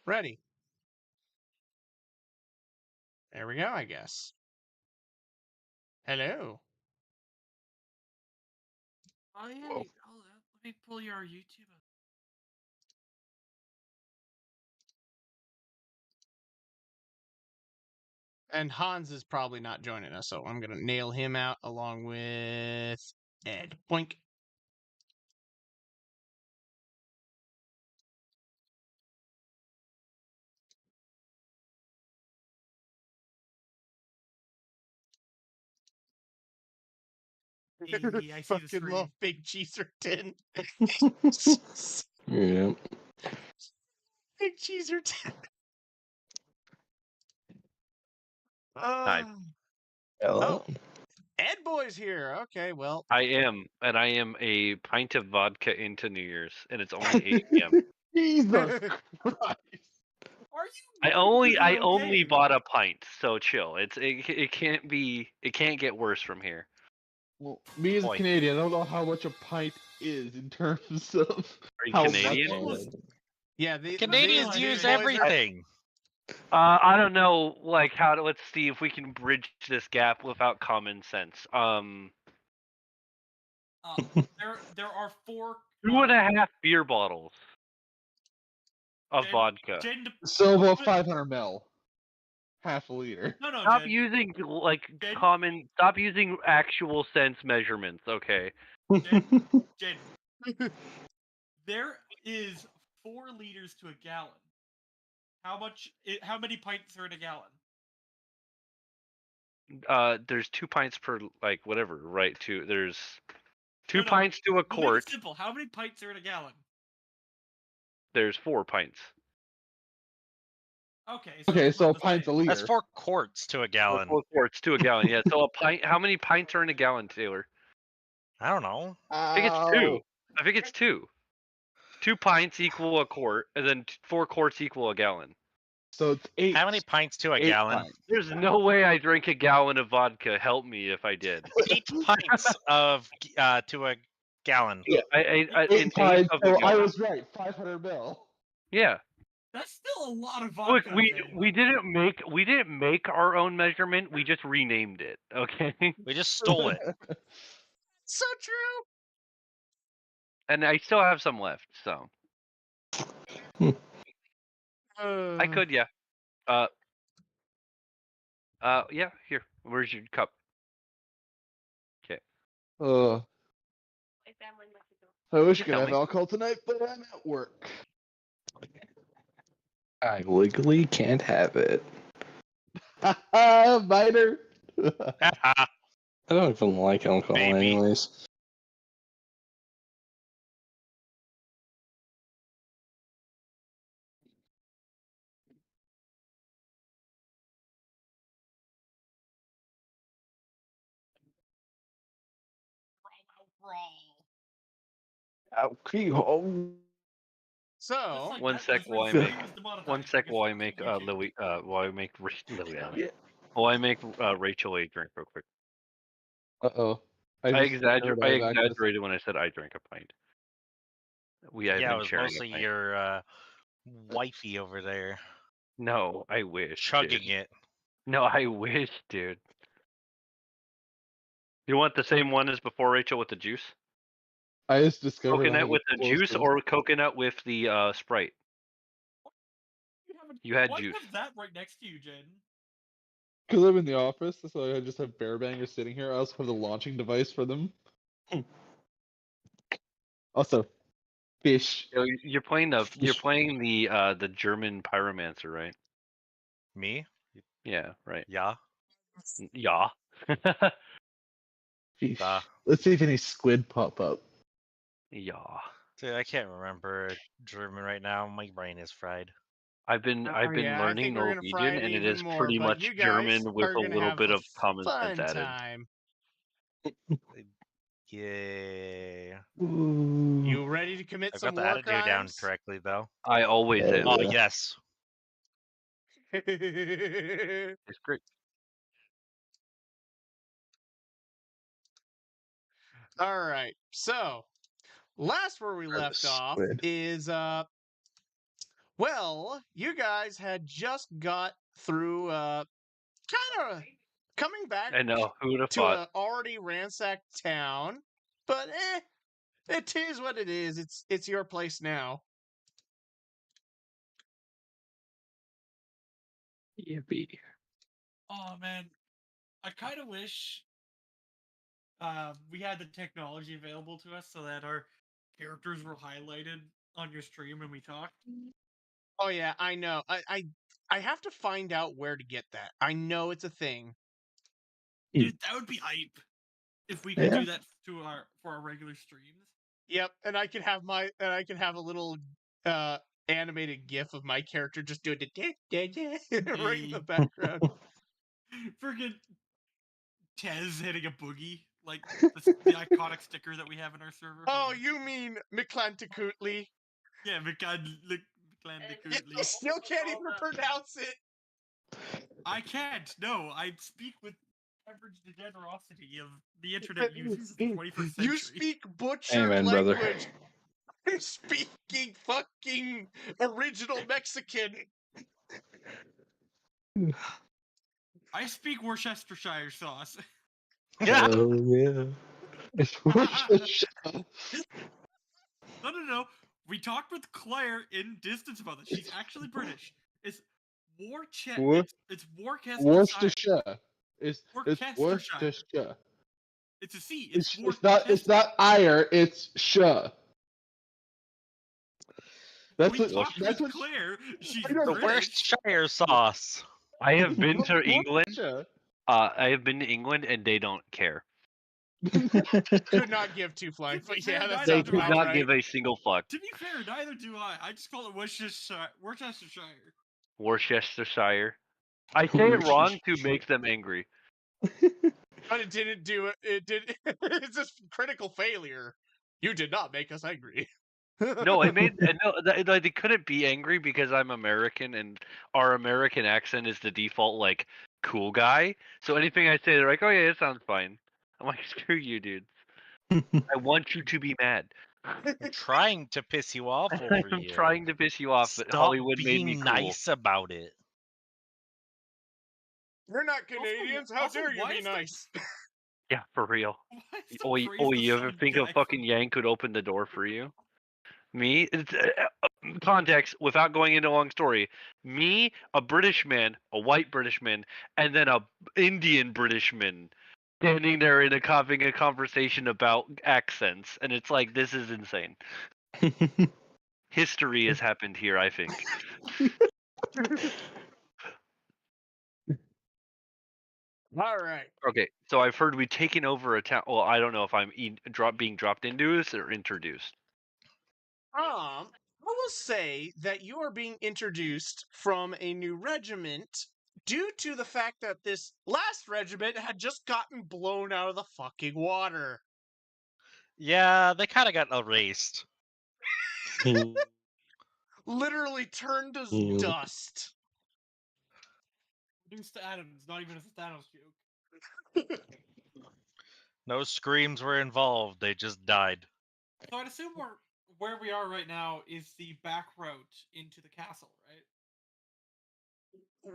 Ready. There we go, I guess. Hello. Oh yeah, let me pull your YouTube up. And Hans is probably not joining us, so I'm gonna nail him out along with Ed. Boink. Hey, I see the Fucking screen. love Big Cheeserton. Yeah. Big Cheeserton. Hi. Hello. Oh, Ed Boy's here. Okay, well. I am a pint of vodka into New Year's, and it's only 8 p.m. Jesus Christ. Are you? I going to be only okay? bought a pint, so chill. It can't get worse from here. Well, me as a Boy. Canadian, I don't know how much a pint is in terms of Are you how Canadian? much. Yeah, the Canadians these use boys are- everything. I don't know, like let's see if we can bridge this gap without common sense. There are 4. 2.5 beer bottles of Jen- vodka. Jen, So about 500 mil. Half a liter. no, Stop Jen. using Jen? Stop using actual sense measurements, okay? Jen. There is 4 liters to a gallon. How many pints are in a gallon? There's 2 pints per whatever, right? There's 2 No. pints to a We'll make quart. it simple. How many pints are in a gallon? There's 4 pints. Okay. So a about the pint's a same. liter. That's 4 quarts to a gallon. 4 quarts to a gallon. Yeah. So a pint. How many pints are in a gallon, Taylor? I don't know. I think it's 2. 2 pints equal a quart, and then 4 quarts equal a gallon. So it's 8. How many pints to a 8 gallon? pints. There's no way I drink a gallon of vodka. Help me if I did. 8 pints of to a gallon. Yeah, I 8 pints. of So a I gallon. was right. 500 mil. Yeah. That's still a lot of Look, vodka. we didn't make our own measurement. We just renamed it. Okay. We just stole it. So true. And I still have some left, so I could, yeah. Yeah. Here, where's your cup? Okay. I wish I You could tell have me. alcohol tonight, but I'm at work. I legally can't have it. Haha, biter. I don't even like alcohol Baby. anyways. Alcohol. So One sec while I make Louis while I make Rachel a drink real quick. Uh-oh. I exaggerated when I said I drank a pint. We have Yeah, it been was sharing mostly a pint. your wifey over there No, I wish. chugging dude. it. No, I wish, dude. You want the same one as before, Rachel, with the juice? I just discovered Coconut with the juice or coconut with the Sprite? You had Why juice. have that right next to you, Jen? Because I'm in the office, so I just have bear bangers sitting here. I also have the launching device for them. Also, fish. You're playing the German pyromancer, right? Me? Yeah, right. Yeah. Yeah. Fish. Duh. Let's see if any squid pop up. Yeah. Dude, I can't remember German right now. My brain is fried. I've been yeah, I learning think we're gonna fry Norwegian, it and it even is more, pretty but much you guys German with are a gonna little have bit a of common fun sense added. time. Yeah. Ooh. You ready to commit I've some got the war attitude down crimes? correctly, though. I always Yeah. am. Oh, yes. It's great. All right. So, last where we left off squid. is Well, you guys had just got through, kind of coming back I know. Who would have to thought? a already ransacked town, but it is what it is. It's your place now. Yippee. Oh man, I kind of wish we had the technology available to us so that our characters were highlighted on your stream when we talked. Oh yeah, I know. I have to find out where to get that. I know it's a thing. Dude, that would be hype if we could Yeah. do that for our regular streams. Yep, and I can have a little animated GIF of my character just doing the right in the background. Friggin' Tez hitting a boogie, like the iconic sticker that we have in our server. Oh, you mean McClanticutely? Yeah, You still can't even pronounce it. I can't. No, I speak with average degenerosity of the internet users of the 21st century. You speak butchered Amen, brother. language. You're speaking fucking original Mexican. I speak Worcestershire sauce. Oh yeah. No. We talked with Claire in distance about this. She's actually British. It's It's Worcestershire. Worcestershire. It's Worcestershire. Worcestershire. It's a C. It's not ire. It's sh. That's we what. talked That's with what. Claire. She's I know, The British. Worcestershire sauce. I have been to England. Worcestershire. I have been to England, and they don't care. Could not give two flying, but yeah, that They sounds could about not right. give a single fuck. To be fair, neither do I. I just call it Worcestershire. Worcestershire. I say it wrong to make them angry. But it didn't do it. It did. It's just critical failure. You did not make us angry. No, it made they couldn't be angry because I'm American and our American accent is the default like cool guy. So anything I say, they're like, "Oh yeah, it sounds fine." I'm like, "Screw you, dude. I want you to be mad." I'm trying to piss you off over I'm here. trying to piss you off, but Stop Hollywood made being me cool. nice about it. We're not Canadians. How also, dare you why be is the- nice? Yeah, for real. Why is the Oi, praise you the ever Southern think a accent? fucking Yank could open the door for you? Me? Context, without going into a long story. Me, a British man, a white British man, and then a Indian British man standing there having a conversation about accents, and it's like, this is insane. History has happened here, I think. All right. Okay, so I've heard we've taken over a town. Well, I don't know if I'm being dropped into this or introduced. I will say that you are being introduced from a new regiment due to the fact that this last regiment had just gotten blown out of the fucking water. Yeah, they kind of got erased. Literally turned to dust. Reduced to atoms, not even a Thanos joke. No screams were involved. They just died. So I'd assume where we are right now is the back route into the castle, right?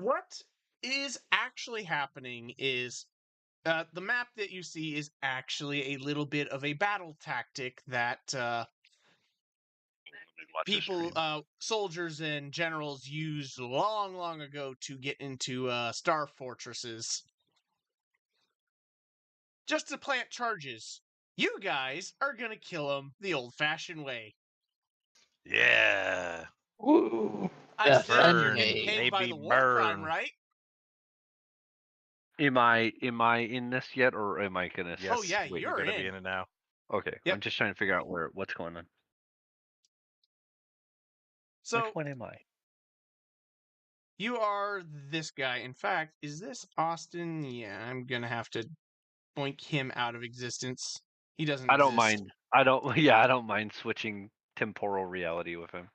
What is actually happening is the map that you see is actually a little bit of a battle tactic that soldiers and generals used long, long ago to get into star fortresses. Just to plant charges. You guys are gonna kill them the old-fashioned way. Yeah. Woo. I said you're Burn, getting paid by baby, the war crime, burn. right? Am I in this yet, or am I gonna? Yes, Oh, yeah, wait, you're gonna in. be in it now. Okay, Yep. I'm just trying to figure out what's going on. So Which one am I? you are this guy. In fact, is this Austin? Yeah, I'm gonna have to boink him out of existence. He doesn't I don't exist. mind. I don't. Yeah, I don't mind switching temporal reality with him.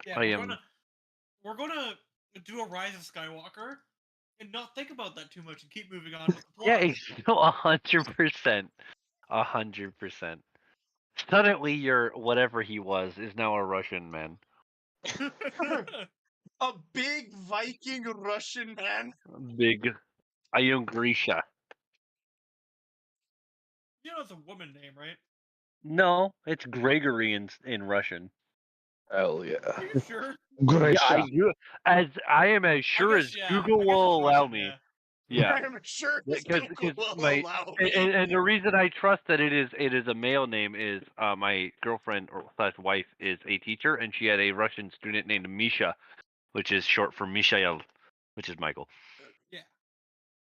Yeah, I am. we're gonna do a Rise of Skywalker and not think about that too much and keep moving on with the plot. Yeah, 100%. 100%. Suddenly, your whatever he was is now a Russian man. A big Viking Russian man. Big. I am Grisha. You know it's a woman name, right? No, it's Gregory in Russian. Hell yeah. Are you sure? Yeah, I Grisha. do. As I am as I sure as guess, yeah. Google I guess will it's allow Russian, me. yeah. Yeah, I'm sure this because Google will my allow me. and the reason I trust that it is a male name is my girlfriend or slash wife is a teacher, and she had a Russian student named Misha, which is short for Mishael, which is Michael. Yeah.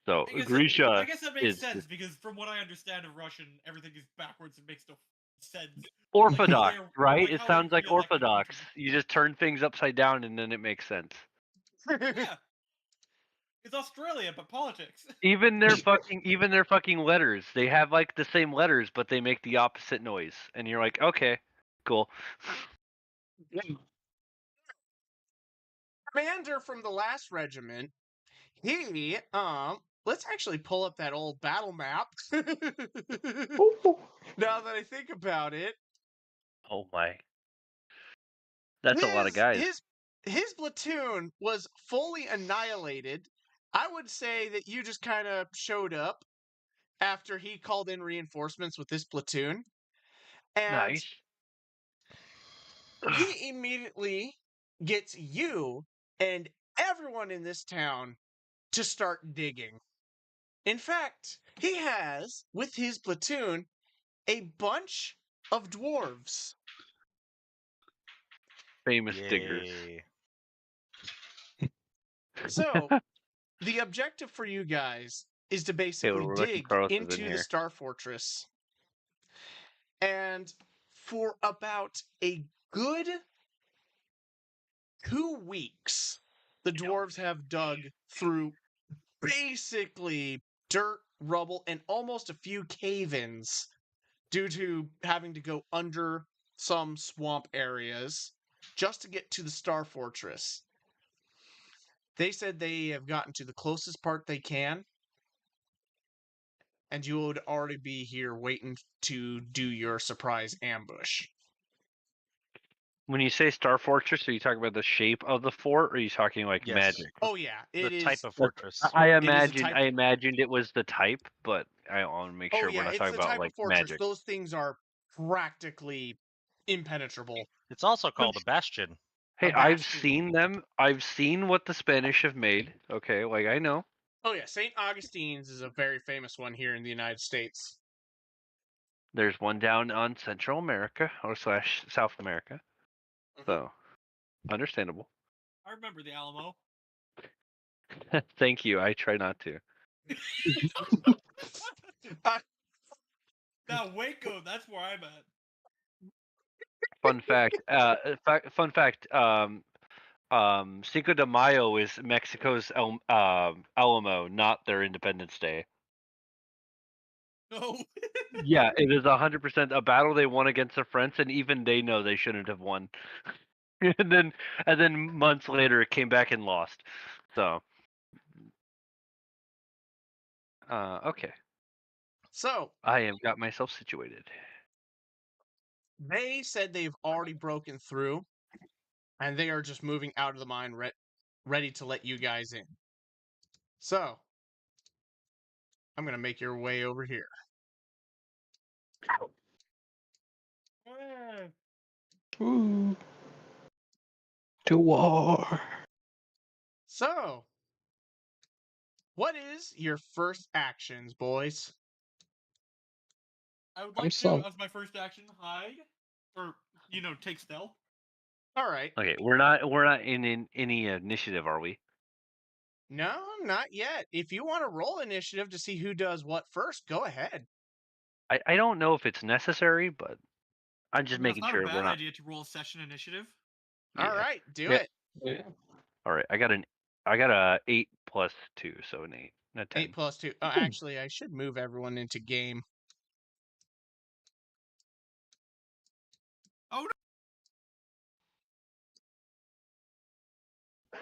So I Grisha guess that makes sense because from what I understand of Russian, everything is backwards and makes no sense. Orthodox, Like right? like It how sounds I like feel like the Orthodox. country- You just turn things upside down and then it makes sense. Yeah. It's Australia, but politics. Even their fucking letters, they have like the same letters, but they make the opposite noise, and you're like, okay, cool. Commander from the last regiment, he let's actually pull up that old battle map. Now that I think about it, Oh my, that's a lot of guys. his platoon was fully annihilated. I would say that you just kind of showed up after he called in reinforcements with this platoon, and Nice. he immediately gets you and everyone in this town to start digging. In fact, he has, with his platoon, a bunch of dwarves. Famous diggers. Yay. So, the objective for you guys is to basically we're lucky dig Carlos is in into the here. Star Fortress. And for about a good 2 weeks, the dwarves have dug through basically dirt, rubble, and almost a few cave-ins due to having to go under some swamp areas just to get to the Star Fortress. They said they have gotten to the closest part they can, and you would already be here waiting to do your surprise ambush. When you say Star Fortress, are you talking about the shape of the fort, or are you talking like Yes. magic? Oh yeah, The it is. type of fortress. I It is a imagined type- I imagined it was the type, but I want to make Oh sure yeah, we're not it's talking the about type like of fortress. magic. Those things are practically impenetrable. It's also called a bastion. Hey, A I've bastion. seen them. I've seen what the Spanish have made. Okay, like I know. Oh yeah, St. Augustine's is a very famous one here in the United States. There's one down on Central America or slash South America. So, understandable. I remember the Alamo. Thank you. I try not to. Now Waco, that's where I'm at. Fun fact. Fun fact. Cinco de Mayo is Mexico's Alamo, not their Independence Day. No. Yeah, it is 100% a battle they won against the French, and even they know they shouldn't have won. and then months later, it came back and lost. So, okay, So I have got myself situated. they said they've already broken through, and they are just moving out of the mine, ready to let you guys in. So I'm gonna make your way over here. Ooh. To war. So, what is your first actions, boys? I would I'm like to, some- as my first action, hide or take stealth. All right. Okay, we're not in any initiative, are we? No, not yet. If you want to roll initiative to see who does what first, go ahead. I don't know if it's necessary, but I'm just It's making not sure a bad we're not. idea to roll a session initiative. All Yeah. right, do Yeah. it. Yeah. All right, I got a 8 plus 2, so an 8, not 10. 8 plus 2. Oh, actually, I should move everyone into game. Oh no!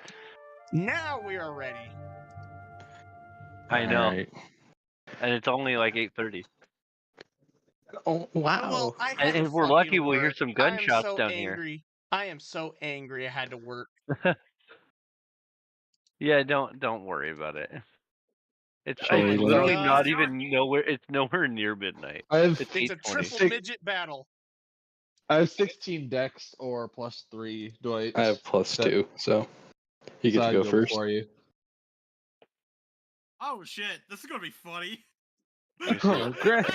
Now we are ready. I know, Alright. and it's only like 8:30. Oh wow! Well, I had And to if we're fucking lucky, we'll hear work. some I am gunshots so down here. angry. I am so angry. I had to work. Yeah, don't worry about it. It's Oh my literally God. not even nowhere. It's nowhere near midnight. I have It's It's a 8:20. triple midget battle. I have 16 dex or +3. Do I? I have +2, so you get so to I'd go first. before you. Oh shit, this is gonna be funny. Oh, great!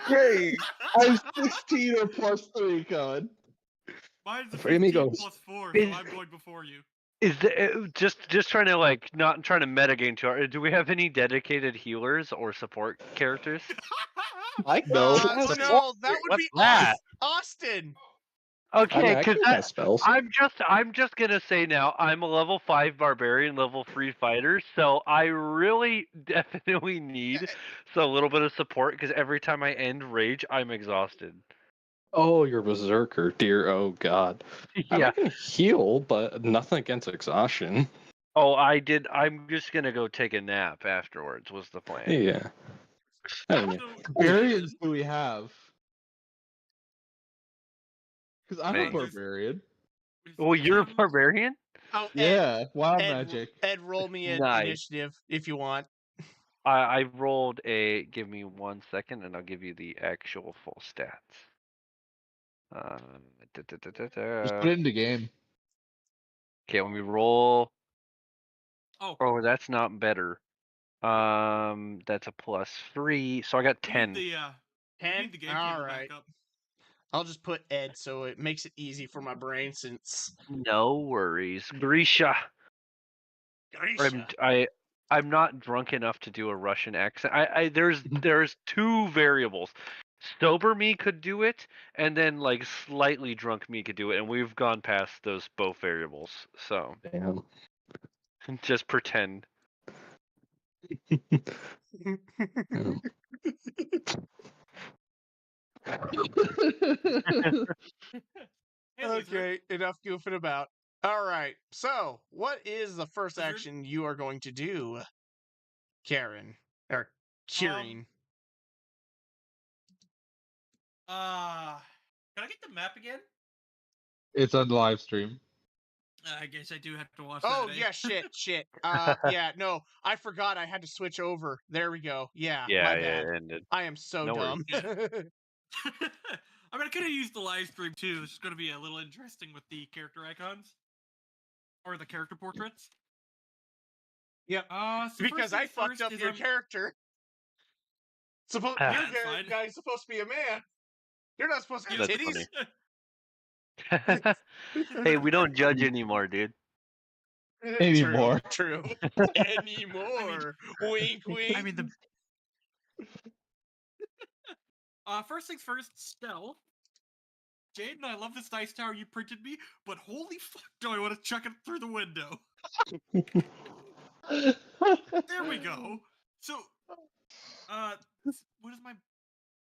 Great! I have 16 or +3 coming. Mine's a Three 15 amigos. plus 4, so Is- I'm going before you. Is the, just trying to like not trying to metagame too hard. Do we have any dedicated healers or support characters? I No. No, that would What's be that? Austin. Okay, I because can cast spells. I'm just gonna say now I'm a level 5 barbarian, level 3 fighter, so I really definitely need a little bit of support because every time I end rage, I'm exhausted. Oh, you're berserker, dear. Oh God. Yeah. I can heal, but nothing against exhaustion. Oh, I did. I'm just gonna go take a nap afterwards. Was the plan? Yeah. I mean, So, Barbarians do we have? Because I'm a Hey. barbarian. Well, you're a Tim, barbarian. Oh, Yeah, wild magic. Ed, roll me an Nice. initiative if you want. I rolled a. Give me 1 second, and I'll give you the actual full stats. Just put it into game. Okay, let me roll. Oh, Oh, that's not better. That's a +3, so I got we 10. need the 10? game All table right. back up. I'll just put Ed so it makes it easy for my brain since. No worries, Grisha. Grisha. I'm not drunk enough to do a Russian accent. There's two variables. Sober me could do it, and then like slightly drunk me could do it, and we've gone past those both variables. So damn. just pretend. Um, Hey, Luther, Okay, enough goofing about. All right, so what is the first Lizard? action you are going to do, Karen? Or Kieran? Can I get the map again? It's on the live stream. I guess I do have to watch Oh, that. yeah, shit. Yeah, no, I forgot I had to switch over. There we go. Yeah, my bad. it ended. I am so No worries. dumb. I mean, I could have used the live stream too. It's just going to be a little interesting with the character icons or the character portraits. Yep. So Because first I things fucked first up is, your character. Your that's fine. guy's supposed to be a man. You're not supposed to have That's titties. funny. Hey, we don't judge anymore, dude. Anymore. True. Anymore. Wink, wink. I mean the. First things first, stealth. Jaden, I love this dice tower you printed me, but holy fuck, do I want to chuck it through the window? There we go. So, what is my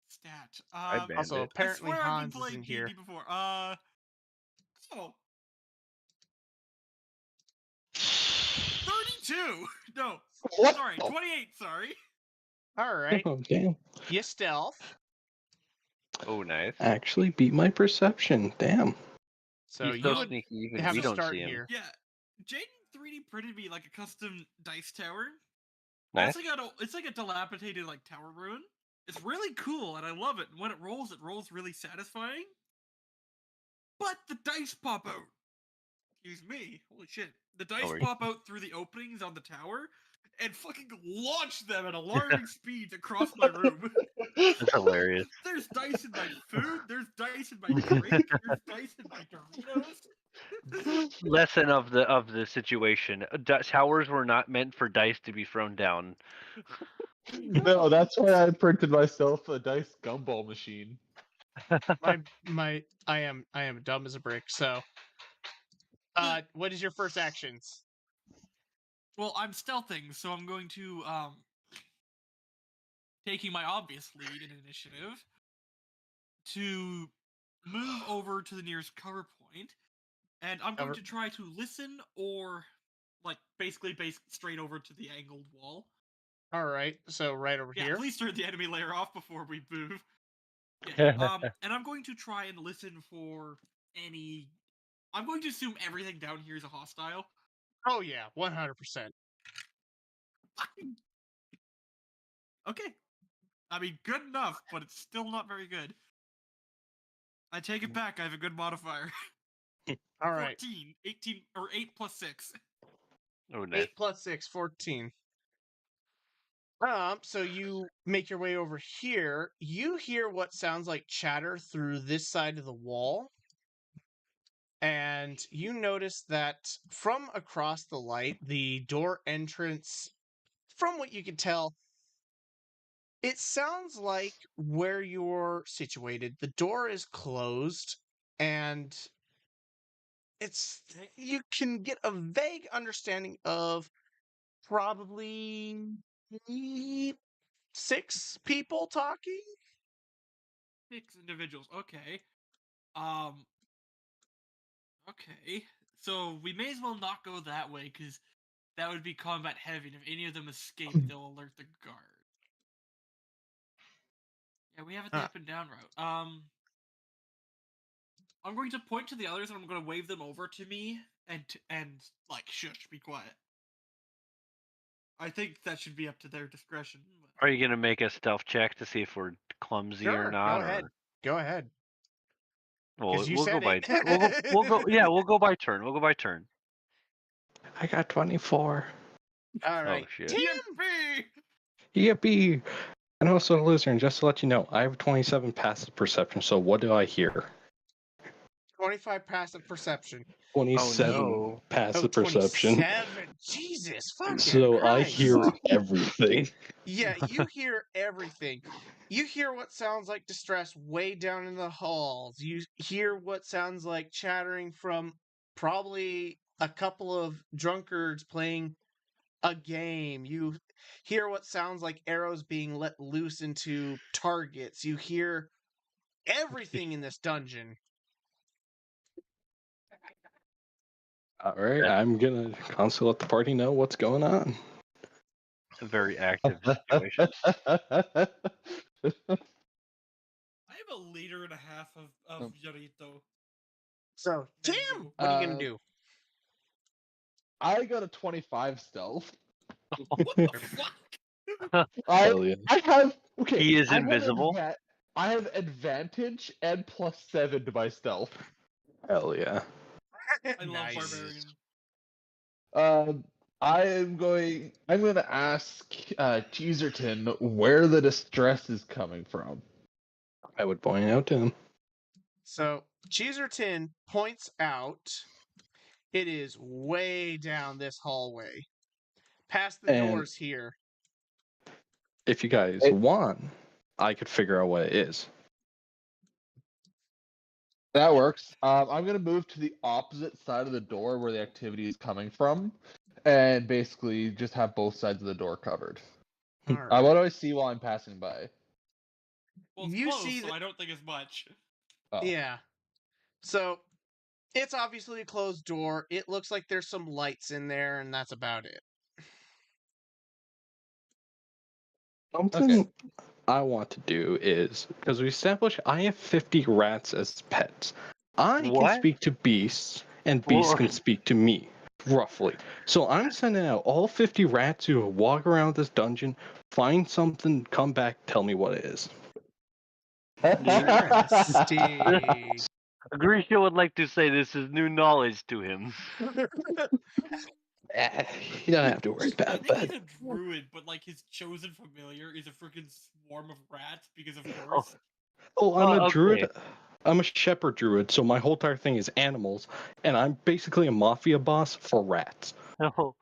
stat? banned Also, it. apparently I swear I've Hans been is playing in here. D&D before. 32. No, What? sorry, 28. Sorry. All right. Oh damn! You stealth. Oh, nice. Actually beat my perception. Damn. So He's you so would sneaky, even have we to don't start see him. here. Yeah, Jaden 3D printed me like a custom dice tower. Nice. It's like a dilapidated like tower ruin. It's really cool and I love it. And when it rolls really satisfying. But the dice pop out. Excuse me. Holy shit. The dice worries. pop out through the openings on the tower and fucking launch them at alarming speeds across my room. That's hilarious. There's dice in my food. There's dice in my drink. There's dice in my Doritos. Lesson of the situation: towers were not meant for dice to be thrown down. No, that's why I printed myself a dice gumball machine. I am dumb as a brick. So, what is your first actions? Well, I'm stealthing, so I'm going to taking my obvious lead in initiative to move over to the nearest cover point, and I'm going to try to listen or like basically base straight over to the angled wall. All right. So right over Yeah, here. please turn the enemy layer off before we move. Yeah. And I'm going to try and listen for any. I'm going to assume everything down here is a hostile. Oh yeah, 100%. Okay. I mean, good enough, but it's still not very good. I take it back. I have a good modifier. All right. 14, 18, or 8 plus 6. Oh, nice. 8 plus 6, 14. So you make your way over here. You hear what sounds like chatter through this side of the wall. And you notice that from across the light, the door entrance, from what you can tell, it sounds like where you're situated, the door is closed and it's you can get a vague understanding of probably 6 people talking. 6 individuals. Okay. Um. Okay. So we may as well not go that way, because that would be combat heavy, and if any of them escape, they'll alert the guard. Yeah, we have it the up and down route. I'm going to point to the others, and I'm going to wave them over to me, and like, shush, be quiet. I think that should be up to their discretion. Are you gonna make a stealth check to see if we're clumsy or Sure, not? go ahead. Go ahead. Well, 'Cause you we'll go said by. it. We'll go. Yeah, we'll go by turn. We'll go by turn. I got 24. All right. shit. Tim! TMP! Yippee! And also, Lizard, just to let you know, I have 27 passive perception, so what do I hear? 25 passive perception. 27 no. passive perception. 27. Jesus fucking So I Christ. hear everything. Yeah, you hear everything. You hear what sounds like distress way down in the halls. You hear what sounds like chattering from probably a couple of drunkards playing a game. You hear what sounds like arrows being let loose into targets. You hear everything in this dungeon. Alright, I'm gonna constantly let the party know what's going on. It's a very active situation. I have a liter and a half of Yorito. So, Tim, Mango. what are you gonna do? I got a 25 stealth. What the fuck? Hell yeah. I have okay. He is I have invisible. I have advantage and +7 to my stealth. Hell yeah. I love barbarian. I'm going to ask Cheeserton where the distress is coming from. I would point out to him. So, Cheeserton points out it is way down this hallway, past the And- doors here. If you guys want, I could figure out what it is. That works. I'm gonna move to the opposite side of the door where the activity is coming from, and basically just have both sides of the door covered. All What right. do I see while I'm passing by? Well, it's You close, see so that- I don't think it's much. Oh. Yeah. So, it's obviously a closed door. It looks like there's some lights in there, and that's about it. Something I want to do is, because we established I have 50 rats as pets. I can What? speak to beasts, and beasts can speak to me, roughly. So I'm sending out all 50 rats who walk around this dungeon, find something, come back, tell me what it is. Interesting. Grisha would like to say this is new knowledge to him. You don't have to worry I about think that. he's a druid, but like his chosen familiar is a freaking swarm of rats because of Oh. course. Oh, I'm a okay. druid. I'm a shepherd druid, so my whole entire thing is animals, and I'm basically a mafia boss for rats. Oh,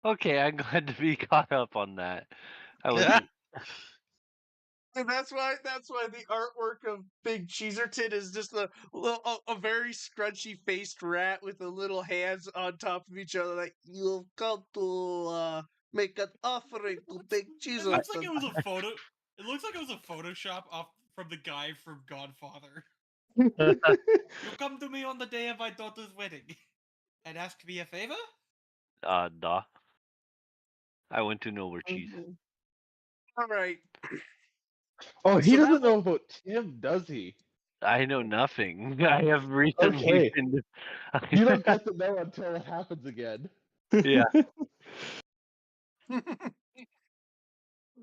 okay. I'm glad to be caught up on that. I was. And that's why the artwork of Big Cheeserton is just a very scrunchy faced rat with the little hands on top of each other, like you've come to make an offering to Big It looks like Cheeserton. it was a photo. It looks like it was a Photoshop off from the guy from Godfather. You come to me on the day of my daughter's wedding and ask me a favor? Nah. I want to know where cheese. All right. Oh, he So that doesn't will- know about Tim, does he? I know nothing. I have recently Okay. been. You don't get to know until it happens again. Yeah.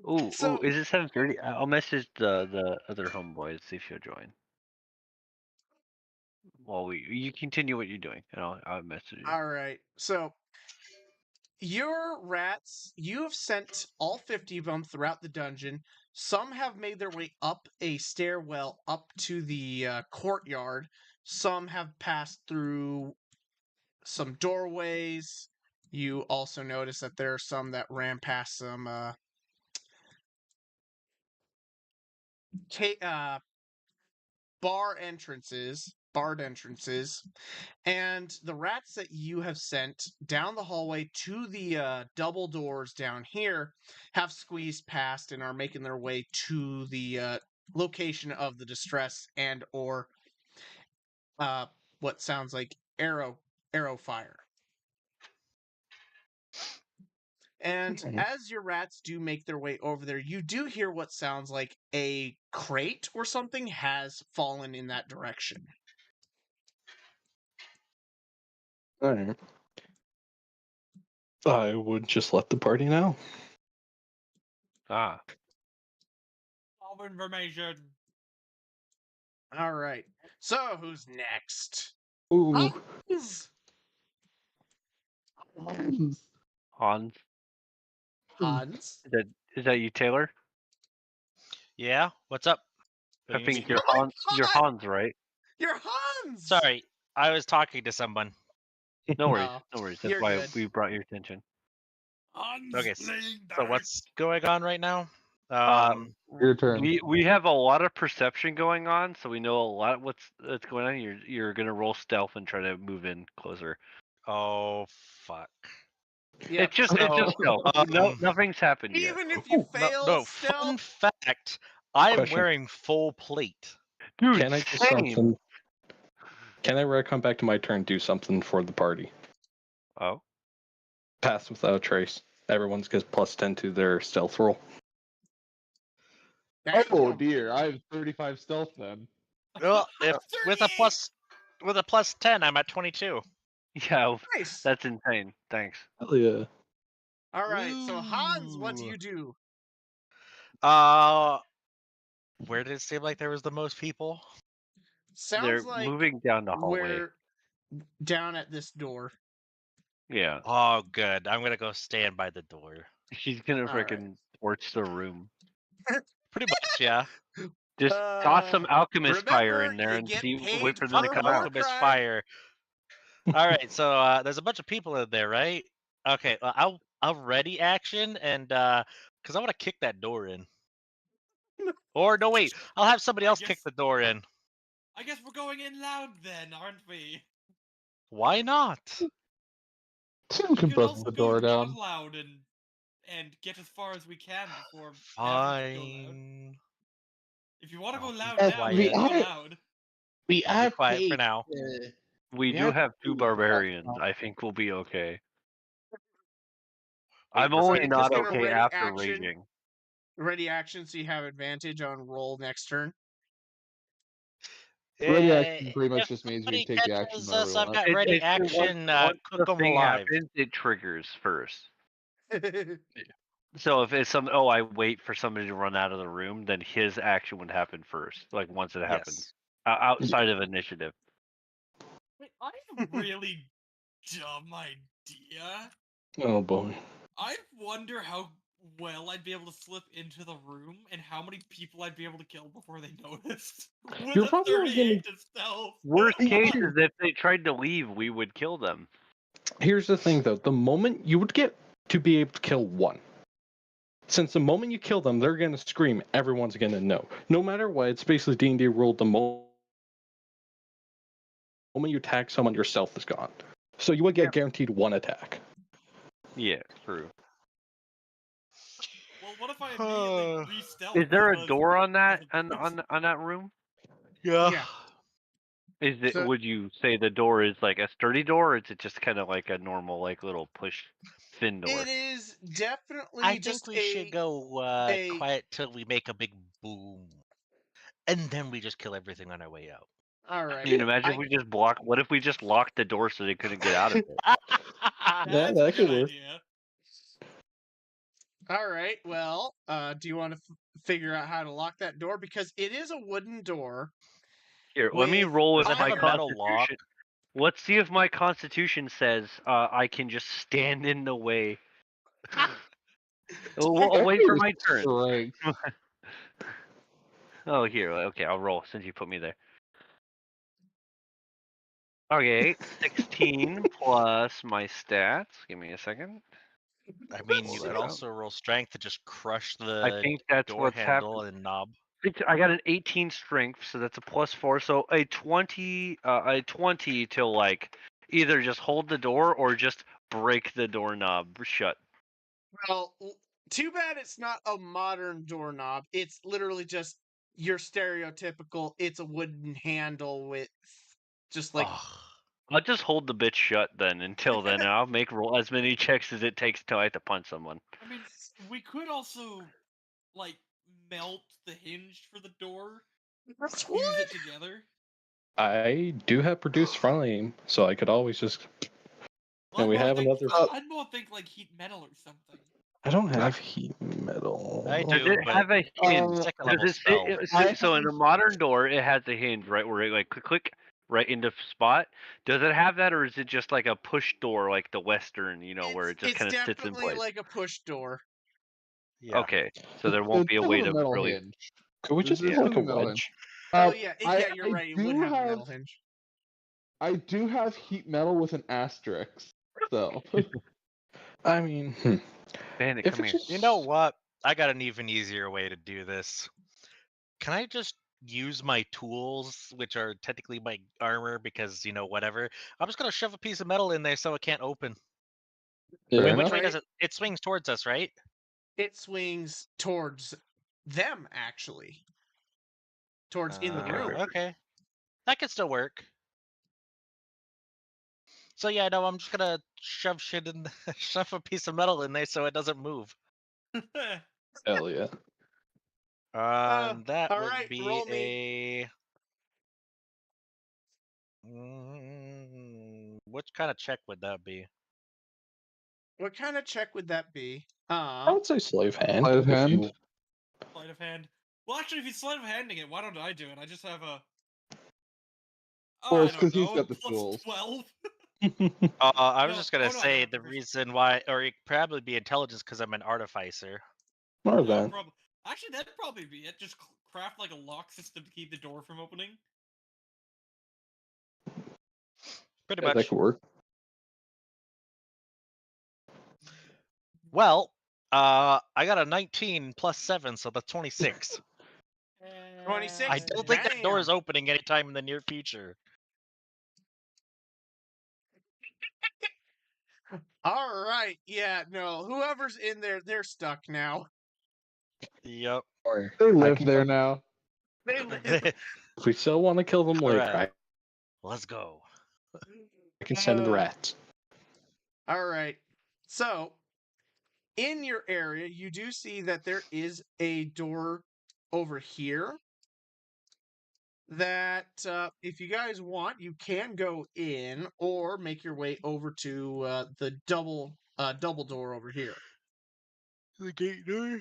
Ooh, So- is it 7:30? I'll message the other homeboys, see if you'll join. While you continue what you're doing, and I'll message you. all right. So your rats, you have sent all 50 of them throughout the dungeon. Some have made their way up a stairwell up to the courtyard. Some have passed through some doorways. You also notice that there are some that ran past some barred entrances, and the rats that you have sent down the hallway to the double doors down here have squeezed past and are making their way to the location of the distress and or what sounds like arrow fire. And Mhm. as your rats do make their way over there, you do hear what sounds like a crate or something has fallen in that direction. Alright. I would just let the party know. Ah, All information. All right. So who's next? Ooh. Hans. Hans. Hans. Is that you, Taylor? Yeah, what's up? What I do you think need? you're Hans. You're Hans, right? You're Hans. Sorry, I was talking to someone. No worries. Oh, No worries. That's you're why good. we brought your attention. Hans Okay, playing so what's going on right now? Your turn. We have a lot of perception going on, so we know a lot of what's going on. You're gonna roll stealth and try to move in closer. Oh fuck. Yep. It's just So stealth. No, Um, nothing's happened yet. even if you no, fail no. Fun stealth, fact: I'm Question. wearing full plate. Dude, Can I do same. something? Can I come back to my turn, do something for the party? Oh, Pass without a trace. Everyone's gets +10 to their stealth roll. Oh damn. dear, I have 35 stealth then. Well, if with a 38. plus 10, I'm at 22. yeah, Nice. that's insane. Thanks. Hell yeah. All right. So Hans, what do Woo. you do? Where did it seem like there was the most people? Sounds They're like moving down the hallway. we're down at this door. Yeah, Oh, good. I'm gonna go stand by the door. she's gonna All right. freaking torch the room. Pretty much, yeah. Just toss some alchemist fire Remember, in there you and get see. Wait paid for them to per come war out. Alchemist crime. fire. All right, so there's a bunch of people in there, right? Okay, well, I'll ready action and because I want to kick that door in. Or no, wait, I'll have somebody I else kick guess- the door in. I guess we're going in loud then, aren't we? Why not? Tim We can could bust also the go door not down. loud and get as far as we can before having to go loud. Fine. If you want to go I'll be loud Yes, now, quiet. we can go loud. We I'll be are quiet for paid. now. We do have have two two barbarians. now. I think we'll be okay. Wait, I'm we're only So you're not just gonna okay ready after action? raging. Ready action, so you have advantage on roll next turn. Ready action pretty much If just means we somebody can take the action catches whenever us, we I've want. got ready It's just action. once Cook the them thing alive. happens, it triggers first. All So if it's I wait for somebody to run out of the room, then his action would happen first. Like once it happens, Yes. outside of initiative. Wait, I have a really dumb idea. Oh boy. I wonder how well I'd be able to slip into the room and how many people I'd be able to kill before they noticed. With You're a probably 38 to stealth. Worst case is if they tried to leave, we would kill them. Here's the thing though, the moment you would get to be able to kill one. Since the moment you kill them, they're gonna scream, everyone's gonna know. No matter what, it's basically D&D ruled the moment you attack someone, your stealth is gone. So you would get guaranteed one attack. Yeah, true. Well, what if I immediately re-stealth? Is there a because door on that it doesn't- on that room? Yeah. Is it? So- Would you say the door is like a sturdy door, or is it just kind of like a normal like little push? thin door. It is definitely I just think we should go a- quiet till we make a big boom, and then we just kill everything on our way out. all right. You can imagine if we just block. What if we just locked the door so they couldn't get out of it? Yeah, That's that a could good work. idea. All right. Well, do you want to figure out how to lock that door, because it is a wooden door? Here, let me With roll with Does it my have a metal lock? constitution. Let's see if my constitution says I can just stand in the way. I'll wait for my turn. Strength. Oh, here. Okay, I'll roll since you put me there. Okay, 16 plus my stats. Give me a second. I mean, Pull you that could out. also roll strength to just crush I the think that's door what's handle happening. and knob. I got an 18 strength, so that's a +4. So a 20 to like either just hold the door or just break the doorknob shut. Well, too bad it's not a modern doorknob. It's literally just your stereotypical. It's a wooden handle with just like. Ugh. I'll just hold the bitch shut then until then. And I'll make roll as many checks as it takes till I have to punch someone. I mean, we could also like melt the hinge for the door, fuse it together. I do have produce flame, so I could always just. Well, And we I'd more have think, another. I'd more think like heat metal or something. I don't have heat metal. I Does do, it but have a hinge? second Does level it spell. so in a modern door, it has a hinge, right? Where it like click right into spot. Does it have that, or is it just like a push door, like the Western, where it just It's kind of sits in definitely place? like a push door. Yeah. Okay, so there won't be a does way have to metal really. hinge. Could we This just do is like a a metal hinge. wedge? Oh yeah, I you're right. It would do have a metal hinge. I do have heat metal with an asterisk. So I mean, Bandit, if come it's here. just You know what? I got an even easier way to do this. Can I just use my tools, which are technically my armor, because whatever? I'm just gonna shove a piece of metal in there so it can't open. yeah, Wait, which enough. way does it? It swings towards us, right? It swings towards them, actually. Towards in the Okay, room. Okay, that could still work. So yeah, no, I'm just gonna shove shit in, shove a piece of metal in there so it doesn't move. hell yeah. That all would right, be roll me. Which kind of check would that be? What kind of check would that be? I would say slave hand. Sleight of if hand? you- Sleight of hand. Well, actually, if he's sleight of handing it, why don't I do it? I just have a. Oh, Well, I it's don't 'cause he's know. got the Plus tools. 12. I was No, just gonna no, say no, the for- reason why, or it could probably be intelligence because I'm an artificer. Or Yeah, that. Actually, that'd probably be it. Just craft like a lock system to keep the door from opening. Pretty Yeah, that much. could work. Well, I got a 19 plus 7, so that's 26. 26. I don't think that door is Bam. opening anytime in the near future. All right. Yeah, no. Whoever's in there, they're stuck now. Yep. Or They I live can there come- now. They live. If we still want to kill them later, Alright. Let's go. I can send in rats. All right. So, in your area, you do see that there is a door over here that if you guys want, you can go in or make your way over to the double door over here. The gate door?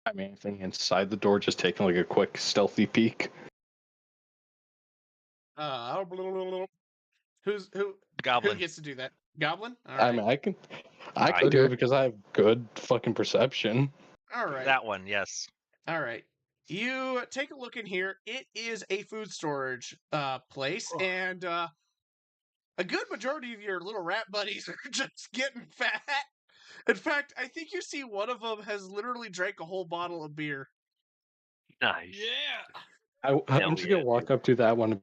I mean, anything inside the door, just taking like a quick stealthy peek. Who Goblin. gets to do that? Goblin? All I right. mean, I I could do do. it because I have good fucking perception. All right. That one, yes. All right. You take a look in here. It is a food storage place, and a good majority of your little rat buddies are just getting fat. In fact, I think you see one of them has literally drank a whole bottle of beer. Nice. Yeah. I'm just gonna walk up to that one and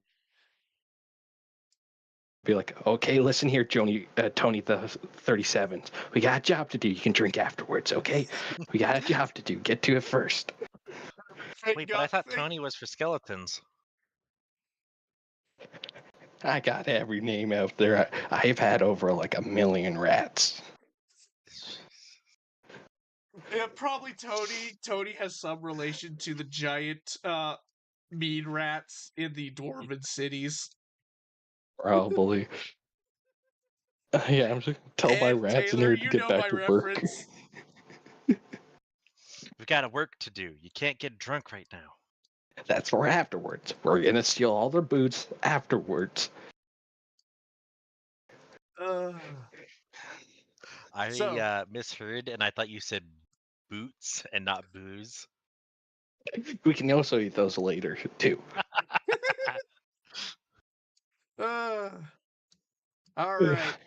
be like, "Okay, listen here, Tony the 37th. We got a job to do. You can drink afterwards, okay? We got a job to do. Get to it first." Wait, but I thought Tony was for skeletons. I got every name out there. I've had over like 1 million rats. Yeah, probably Tony. Tony has some relation to the giant mean rats in the dwarven cities. Probably. Yeah, I'm just gonna tell my And rats in Taylor, here to you get know back my to work. reference. We've got work to do. You can't get drunk right now. That's for afterwards. We're gonna steal all their boots afterwards. I So- misheard, and I thought you said boots and not booze. We can also eat those later too. All right.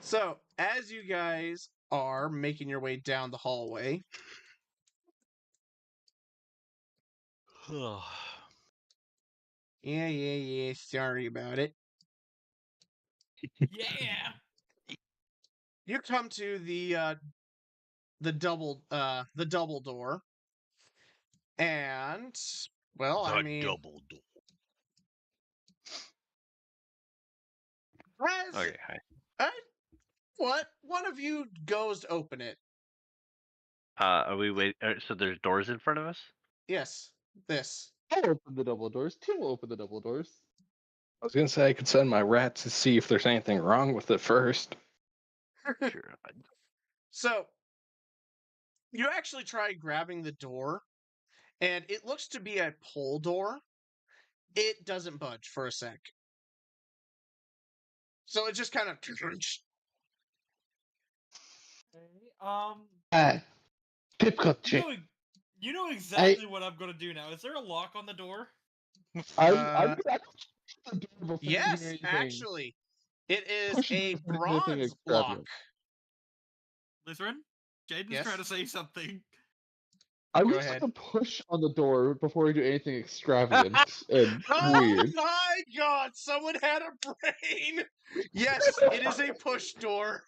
So, as you guys are making your way down the hallway, yeah, sorry about it. Yeah. You come to the double door, and well, I mean, double door. as Okay, hi. what one of you goes to open it? Are we wait? So there's doors in front of us. Yes, this. I'll open the double doors. Tim will open the double doors. I was gonna say I could send my rats to see if there's anything wrong with it first. Sure. So you actually try grabbing the door, and it looks to be a pull door. It doesn't budge for a sec. So it just kind of. Ah, Pip got You chick. know, you know exactly what I'm gonna do now. Is there a lock on the door? I'm Uh, gonna the door before you hear Yes, anything. actually, it is Push a before you hear anything bronze lock. extravagant. Lytherin? Jaden's Yes? trying to say something. I'm Go just ahead. gonna push on the door before we do anything extravagant and Oh weird. my god, someone had a brain! Yes, it is a push door.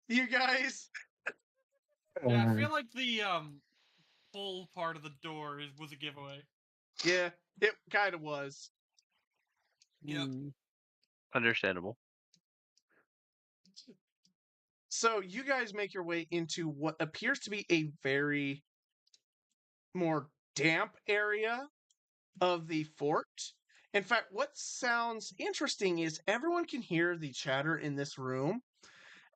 You guys. Yeah, I feel like the pull part of the door was a giveaway. Yeah, it kind of was. Yep. Understandable. So you guys make your way into what appears to be a very more damp area of the fort. In fact, what sounds interesting is everyone can hear the chatter in this room.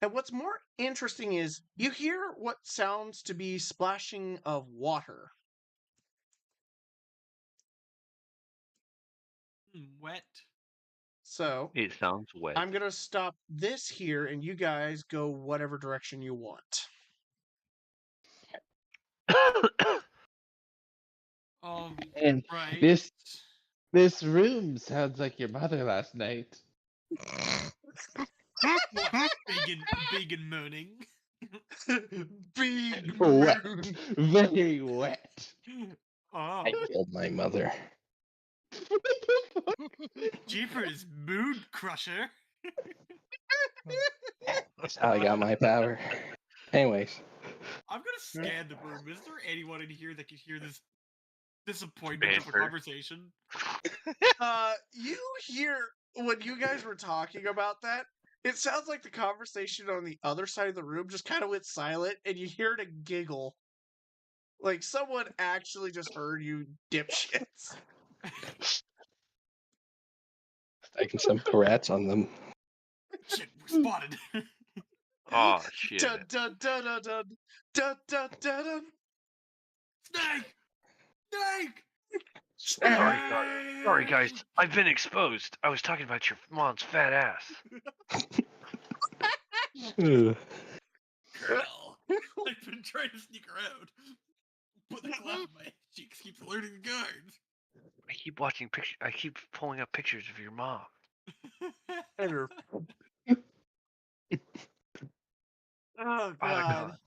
And what's more interesting is you hear what sounds to be splashing of water. Wet. So It sounds wet. I'm going to stop this here and you guys go whatever direction you want. And Right. this room sounds like your mother last night. Big and moaning. Big Wet, moon. very wet. Oh, I killed my mother. Jeepers, mood crusher. That's how I got my power. Anyways, I'm gonna scan the room. Is there anyone in here that can hear this disappointment of a Banter. conversation? You hear when you guys were talking about that, it sounds like the conversation on the other side of the room just kind of went silent and you hear it a giggle. Like someone actually just heard you dipshits. I can send rats on them. Shit, we're spotted. Oh shit. Dun dun dun dun dun dun dun dun dun. Snake! Snake! Sorry guys. I've been exposed. I was talking about your mom's fat ass. Ugh. Girl, I've been trying to sneak around, but the cloud in my cheeks keeps alerting the guards. I keep watching pictures. I keep pulling up pictures of your mom. Oh god.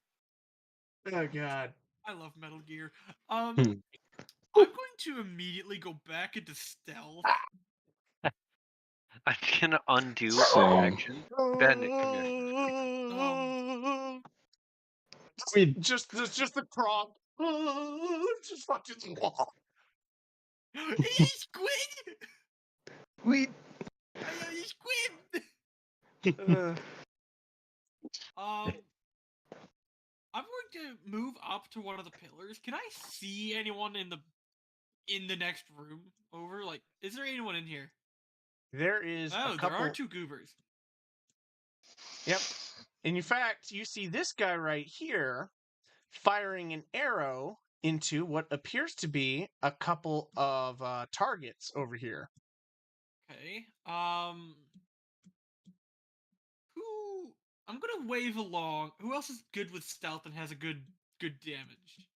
Oh god. I love Metal Gear. Hmm. I'm going to immediately go back into stealth. I'm gonna undo Same. all action. Bandit, come here. Just the prompt. Just fucking wall. Hey, squid! We Hey, squid! to move up to one of the pillars. Can I see anyone in the next room over? Like, is there anyone in here? There is Oh, a couple. there are two goobers. Yep. And in fact, you see this guy right here firing an arrow into what appears to be a couple of targets over here. Okay. Who? I'm gonna wave along. Who else is good with stealth and has a good damage?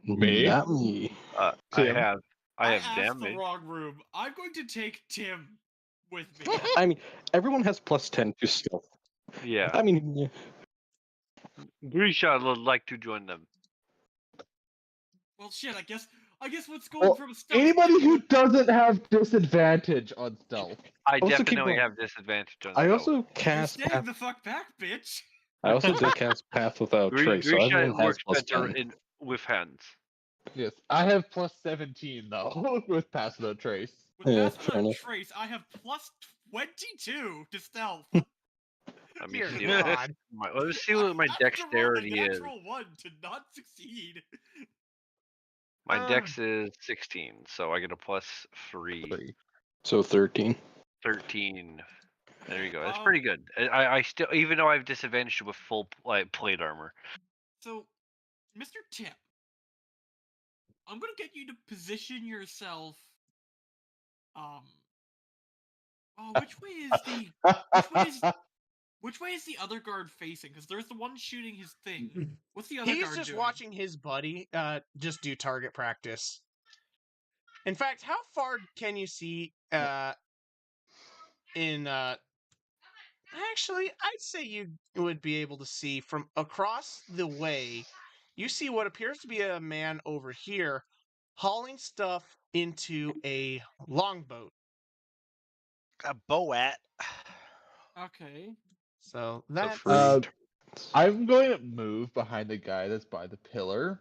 Me? Not me. I Tim. have asked the damage. wrong room. I'm going to take Tim with me. I mean, everyone has +10 to stealth. Yeah. I mean, Grisha would like to join them. Well, shit. I guess what's going Well, from a stealth. anybody who doesn't have disadvantage on stealth. I Also keep definitely going. have disadvantage on I stealth. also You're cast staying path. the fuck back, bitch. I also did cast path without trace, so Grisha everyone has works better +10. with hands. Yes, I have +17 though with pass without trace. With Yeah, pass fair without enough. trace, I have +22 to stealth. Let me Dear see. God. Let's see what my I have to roll a dexterity is. natural 1 to not succeed. My dex is 16, so I get a +3. So 13. 13. There you go. That's Um, pretty good. I still, even though I have disadvantage with full plate armor. So, Mr. Tim, I'm gonna get you to position yourself. Which way is the which way is the other guard facing? Because there's the one shooting his thing. What's the other He's guard just doing? watching his buddy just do target practice. In fact, how far can you see actually, I'd say you would be able to see from across the way. You see what appears to be a man over here hauling stuff into a longboat. A boat. Okay. So So that's free I'm going to move behind the guy that's by the pillar.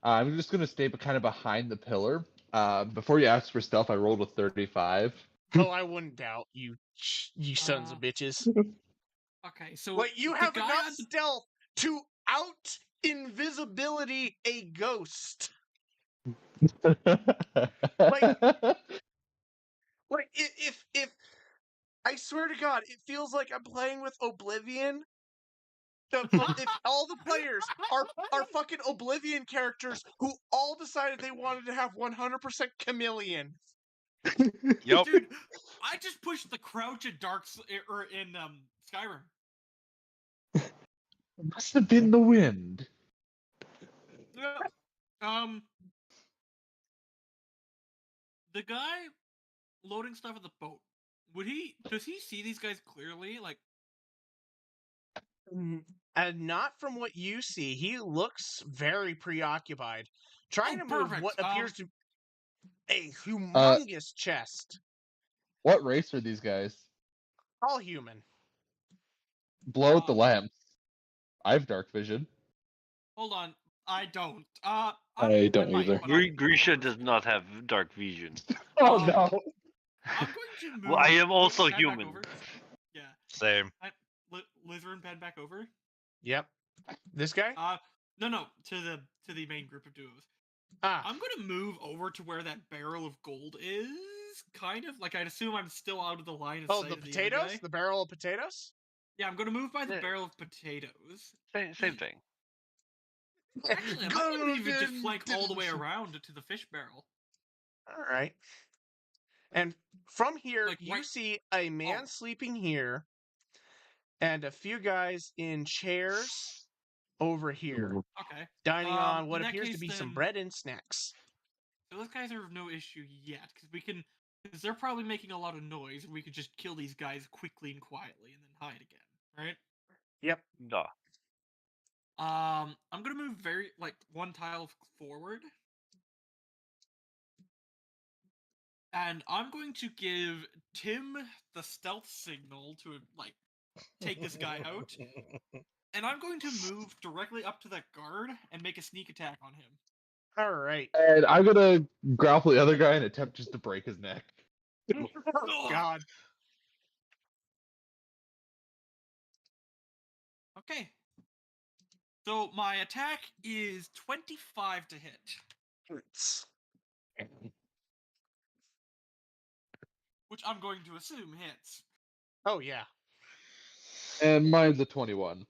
I'm just going to stay kind of behind the pillar. Before you ask for stealth, I rolled a 35. oh, I wouldn't doubt you, you sons of bitches. Okay, so Like you the have guy enough on the stealth to out invisibility a ghost. Like if I swear to God, it feels like I'm playing with Oblivion. If all the players are fucking Oblivion characters who all decided they wanted to have 100% chameleon. Yep. Dude, I just pushed the crouch in Skyrim. Must have been the wind. Yeah. The guy loading stuff at the boat. Does he see these guys clearly? Like, And not from what you see. He looks very preoccupied, trying to move perfect. what appears to a Uh, humongous chest. What race are these guys? All human. Blow out the lamps. I have dark vision. Hold on. I don't. I I don't might, either. but I Grisha don't does not have dark vision. Oh Um, no! I'm going to move. Well, I am also Liz, pen back human. over. Yeah. Same. Lizard, pen back over. Yep. This guy? No, to the main group of duos. Ah. I'm gonna move over to where that barrel of gold is. Kind of like I'd assume I'm still out of the line of Oh, sight the of the other potatoes? guy. The barrel of potatoes? Yeah, I'm gonna move by the Yeah. barrel of potatoes. Same thing. Actually, I might want to even just flank all the way around to the fish barrel. All right. And from here, Like, you right- see a man sleeping here and a few guys in chairs over here, Okay. dining on In what that appears to case, be some then- bread and snacks. So those guys are no issue yet, because they're probably making a lot of noise, and we could just kill these guys quickly and quietly, and then hide again, right? Yep. Duh. I'm gonna move one tile forward, and I'm going to give Tim the stealth signal to take this guy out, and I'm going to move directly up to that guard and make a sneak attack on him. All right. And I'm gonna grapple the other guy and attempt just to break his neck. Oh, God. Okay. So my attack is 25 to hit, which I'm going to assume hits. Oh yeah. And mine's a 21.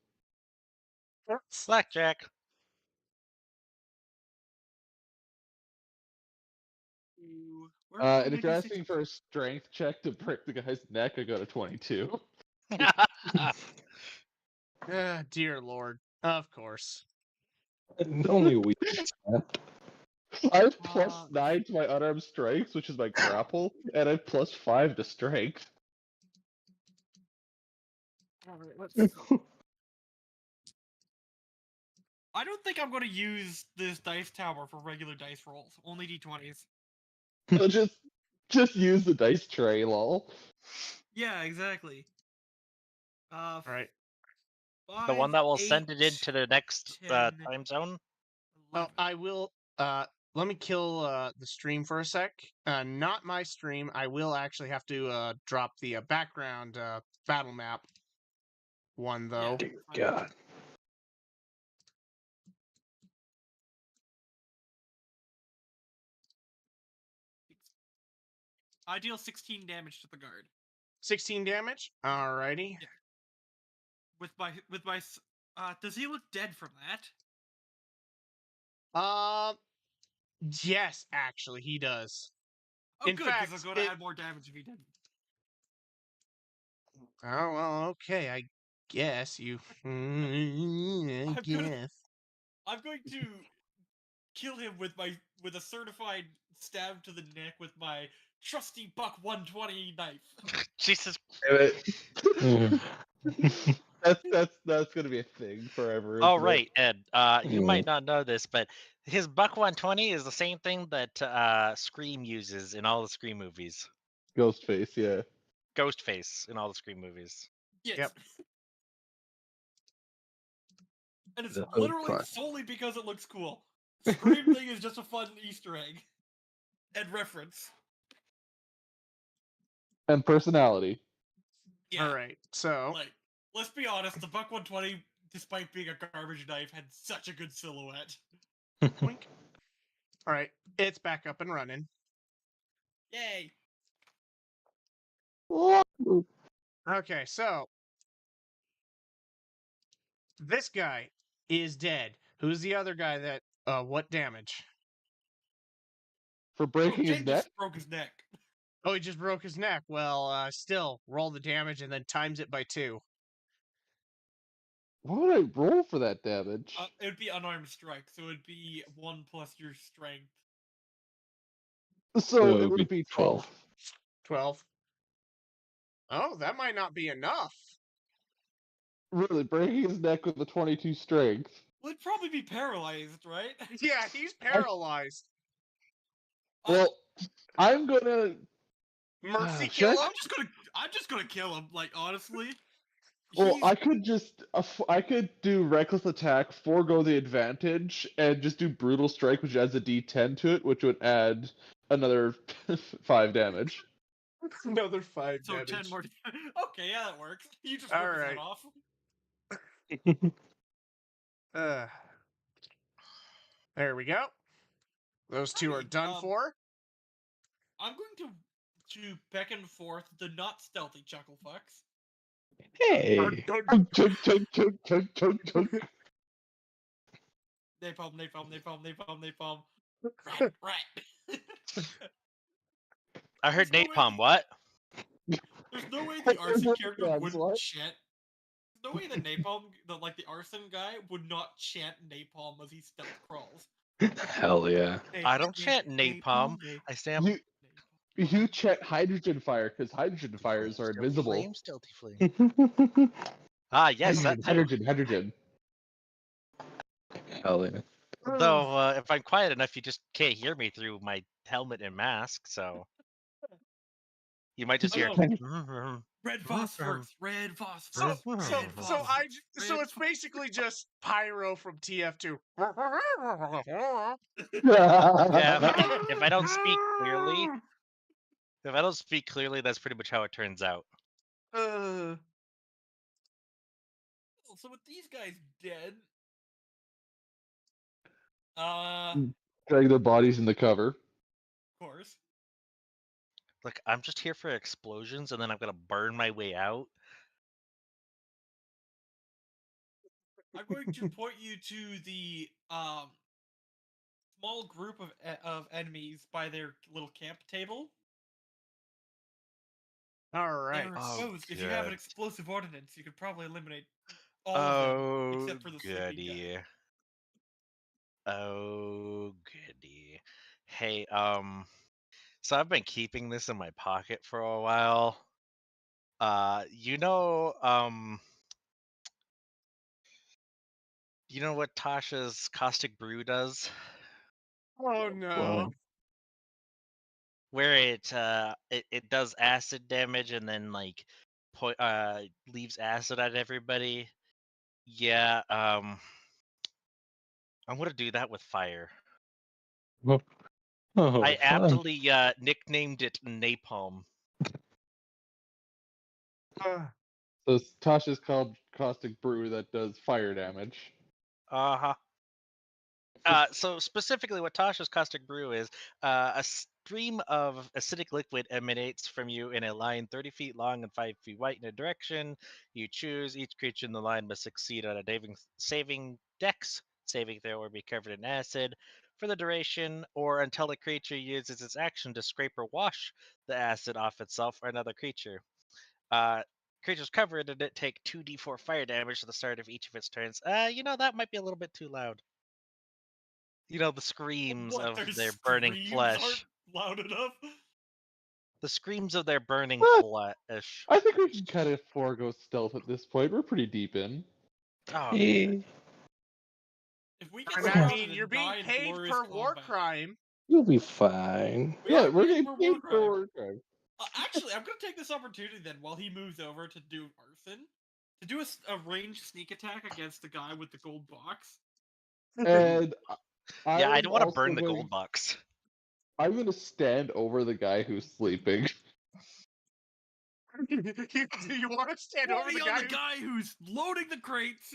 Blackjack. And if you're asking for a strength check to break the guy's neck, I got a 22. Dear Lord. Of course. Only we. I have +9 to my unarmed strength, which is my grapple, and I have +5 to strength. Alright, let's see. I don't think I'm going to use this dice tower for regular dice rolls. Only d20s. So just use the dice tray, lol. Yeah, exactly. All right. The one 5, that will 8, send it into the next 10, time zone. Oh, 11. I will. Let me kill the stream for a sec. Not my stream. I will actually have to drop the background battle map one though. Yeah. Dear God. I deal 16 damage to the guard 16 damage. Alrighty. Yeah. with my. Does he look dead from that? Yes, actually, he does. Oh, In good, because fact, I'm going to add more damage if he didn't. Oh well, okay. I guess you. I guess. I'm going to kill him with a certified stab to the neck with my trusty Buck 120 knife. Jesus. Damn it. Mm. That's gonna be a thing forever. Oh isn't it? right, Ed. You Mm. might not know this, but his Buck 120 is the same thing that Scream uses in all the Scream movies. Ghostface, yeah. Ghostface in all the Scream movies. Yes. Yep. And it's The literally fuck? solely because it looks cool. Scream thing is just a fun Easter egg and reference. And personality. Yeah. All right. So Like, let's be honest, the Buck 120, despite being a garbage knife, had such a good silhouette. wink. All right, it's back up and running. Yay! Okay, so this guy is dead. Who's the other guy that? What damage? For breaking his Jake neck? just broke his neck. Oh, he just broke his neck. Well, still roll the damage and then times it by 2. What would I roll for that damage? It would be unarmed strike, so it would be 1 plus your strength. So it would be 12. 12. Oh, that might not be enough. Really, breaking his neck with a 22 strength. Well, it'd probably be paralyzed, right? Yeah, he's paralyzed. Well, I'm gonna. Mercy should kill I- him. I'm just gonna kill him. Like, honestly. Well, He's- I could just. I could do reckless attack, forego the advantage, and just do brutal strike, which adds a d10 to it, which would add another 5 damage. Another 5 so damage. 10 more. Okay, yeah, that works. You just All rip his head right. off. There we go. Those two are Alrighty, done for. I'm going to beckon forth the not stealthy chuckle fucks. Hey. Chunk, chunk, chunk, chunk, chunk, chunk, chunk. Napalm, napalm, napalm, napalm, napalm. Rat, rat. I heard There's no way napalm. What? There's no way the arson character Yeah, wouldn't what? chant. There's no way the napalm, the arson guy, would not chant napalm as he stealth crawls. Hell yeah. I don't chant napalm. I stand. You check hydrogen fire, because hydrogen fires are Stealthy invisible. flame, stealthy flame. Ah, yes, that hydrogen, too. hydrogen. Hell yeah. Though, if I'm quiet enough, you just can't hear me through my helmet and mask, so you might just hear. Red phosphorus, red So, phosphorus. so, red so phosphorus, I, so red it's basically just Pyro from TF2. Yeah, if I don't speak clearly, that's pretty much how it turns out. Uh, So with these guys dead, Drag their bodies in the cover. Of course. Look, I'm just here for explosions, and then I'm gonna burn my way out. I'm going to point you to the small group of enemies by their little camp table. All right. They're Oh, exposed. If you have an good. explosive ordnance, you could probably eliminate all of them except for the sleeping guy. goody. Oh, goody. Hey, so I've been keeping this in my pocket for a while. You know what Tasha's caustic brew does? Oh no. Well, Where it does acid damage and then like leaves acid on everybody. Yeah, I'm gonna do that with fire. oh, I fun. aptly nicknamed it napalm. So Tasha's called caustic brew that does fire damage. Uh-huh. So specifically, what Tasha's caustic brew is, a stream of acidic liquid emanates from you in a line 30 feet long and 5 feet wide in a direction you choose. Each creature in the line must succeed on a saving dex saving throw or be covered in acid for the duration, or until the creature uses its action to scrape or wash the acid off itself or another creature. Uh, Creatures covered in it take 2d4 fire damage at the start of each of its turns. That might be a little bit too loud. The screams What? of Their their burning screams aren't flesh. loud enough. The screams of their burning Ah, flesh. I think we can kind of forego stealth at this point. We're pretty deep in. Oh, Hey, If we get And I spotted mean, you're and die being in paid glorious per war combat, crime. you'll be fine. we Yeah, are we're paid getting for war paid for crime. war crime. Actually, I'm gonna take this opportunity then while he moves over to do arson, to do a ranged sneak attack against the guy with the gold box. And yeah, I I'm don't want to also burn the going. gold box. I'm going to stand over the guy who's sleeping. You want to stand over the Pointing on guy? the guy who's loading the crates.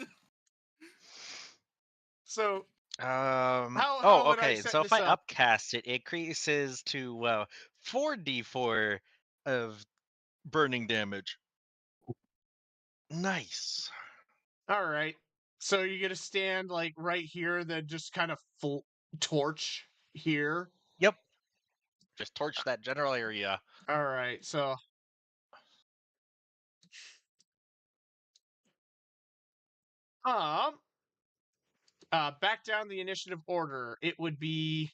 So Oh, would I okay. set So if this I up? upcast it, it increases to 4d4 of burning damage. Nice. All right. So you're gonna stand like right here, then just kind of full torch here. Yep. Just torch that general area. All right. So back down the initiative order. It would be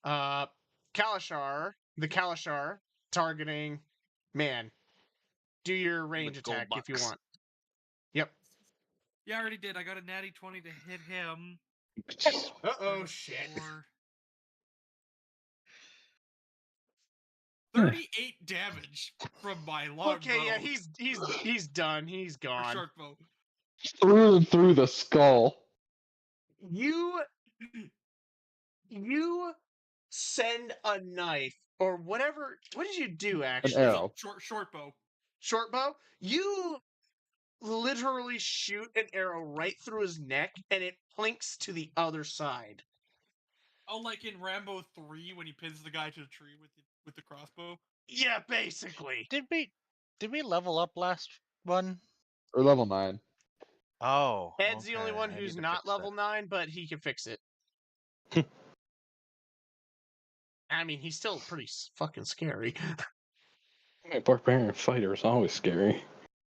Kalashar, the Kalashar, targeting man. Do your range The gold attack if you box. want. Yep. Yeah, I already did. I got a natty 20 to hit him. Oh shit. 38 damage from my long Okay, bow. yeah, he's done. He's Or gone. short bow. Through and through the skull. You send a knife or whatever. What did you do An actually? arrow. Short bow. Short bow. You literally shoot an arrow right through his neck, and it plinks to the other side. Oh, like in Rambo 3 when he pins the guy to the tree with the crossbow. Yeah, basically. Did we level up last one? Or level 9. Oh, Ed's the only okay, one I who's need to not fix level that. 9, but he can fix it. I mean, he's still pretty fucking scary. A barbarian fighter is always scary.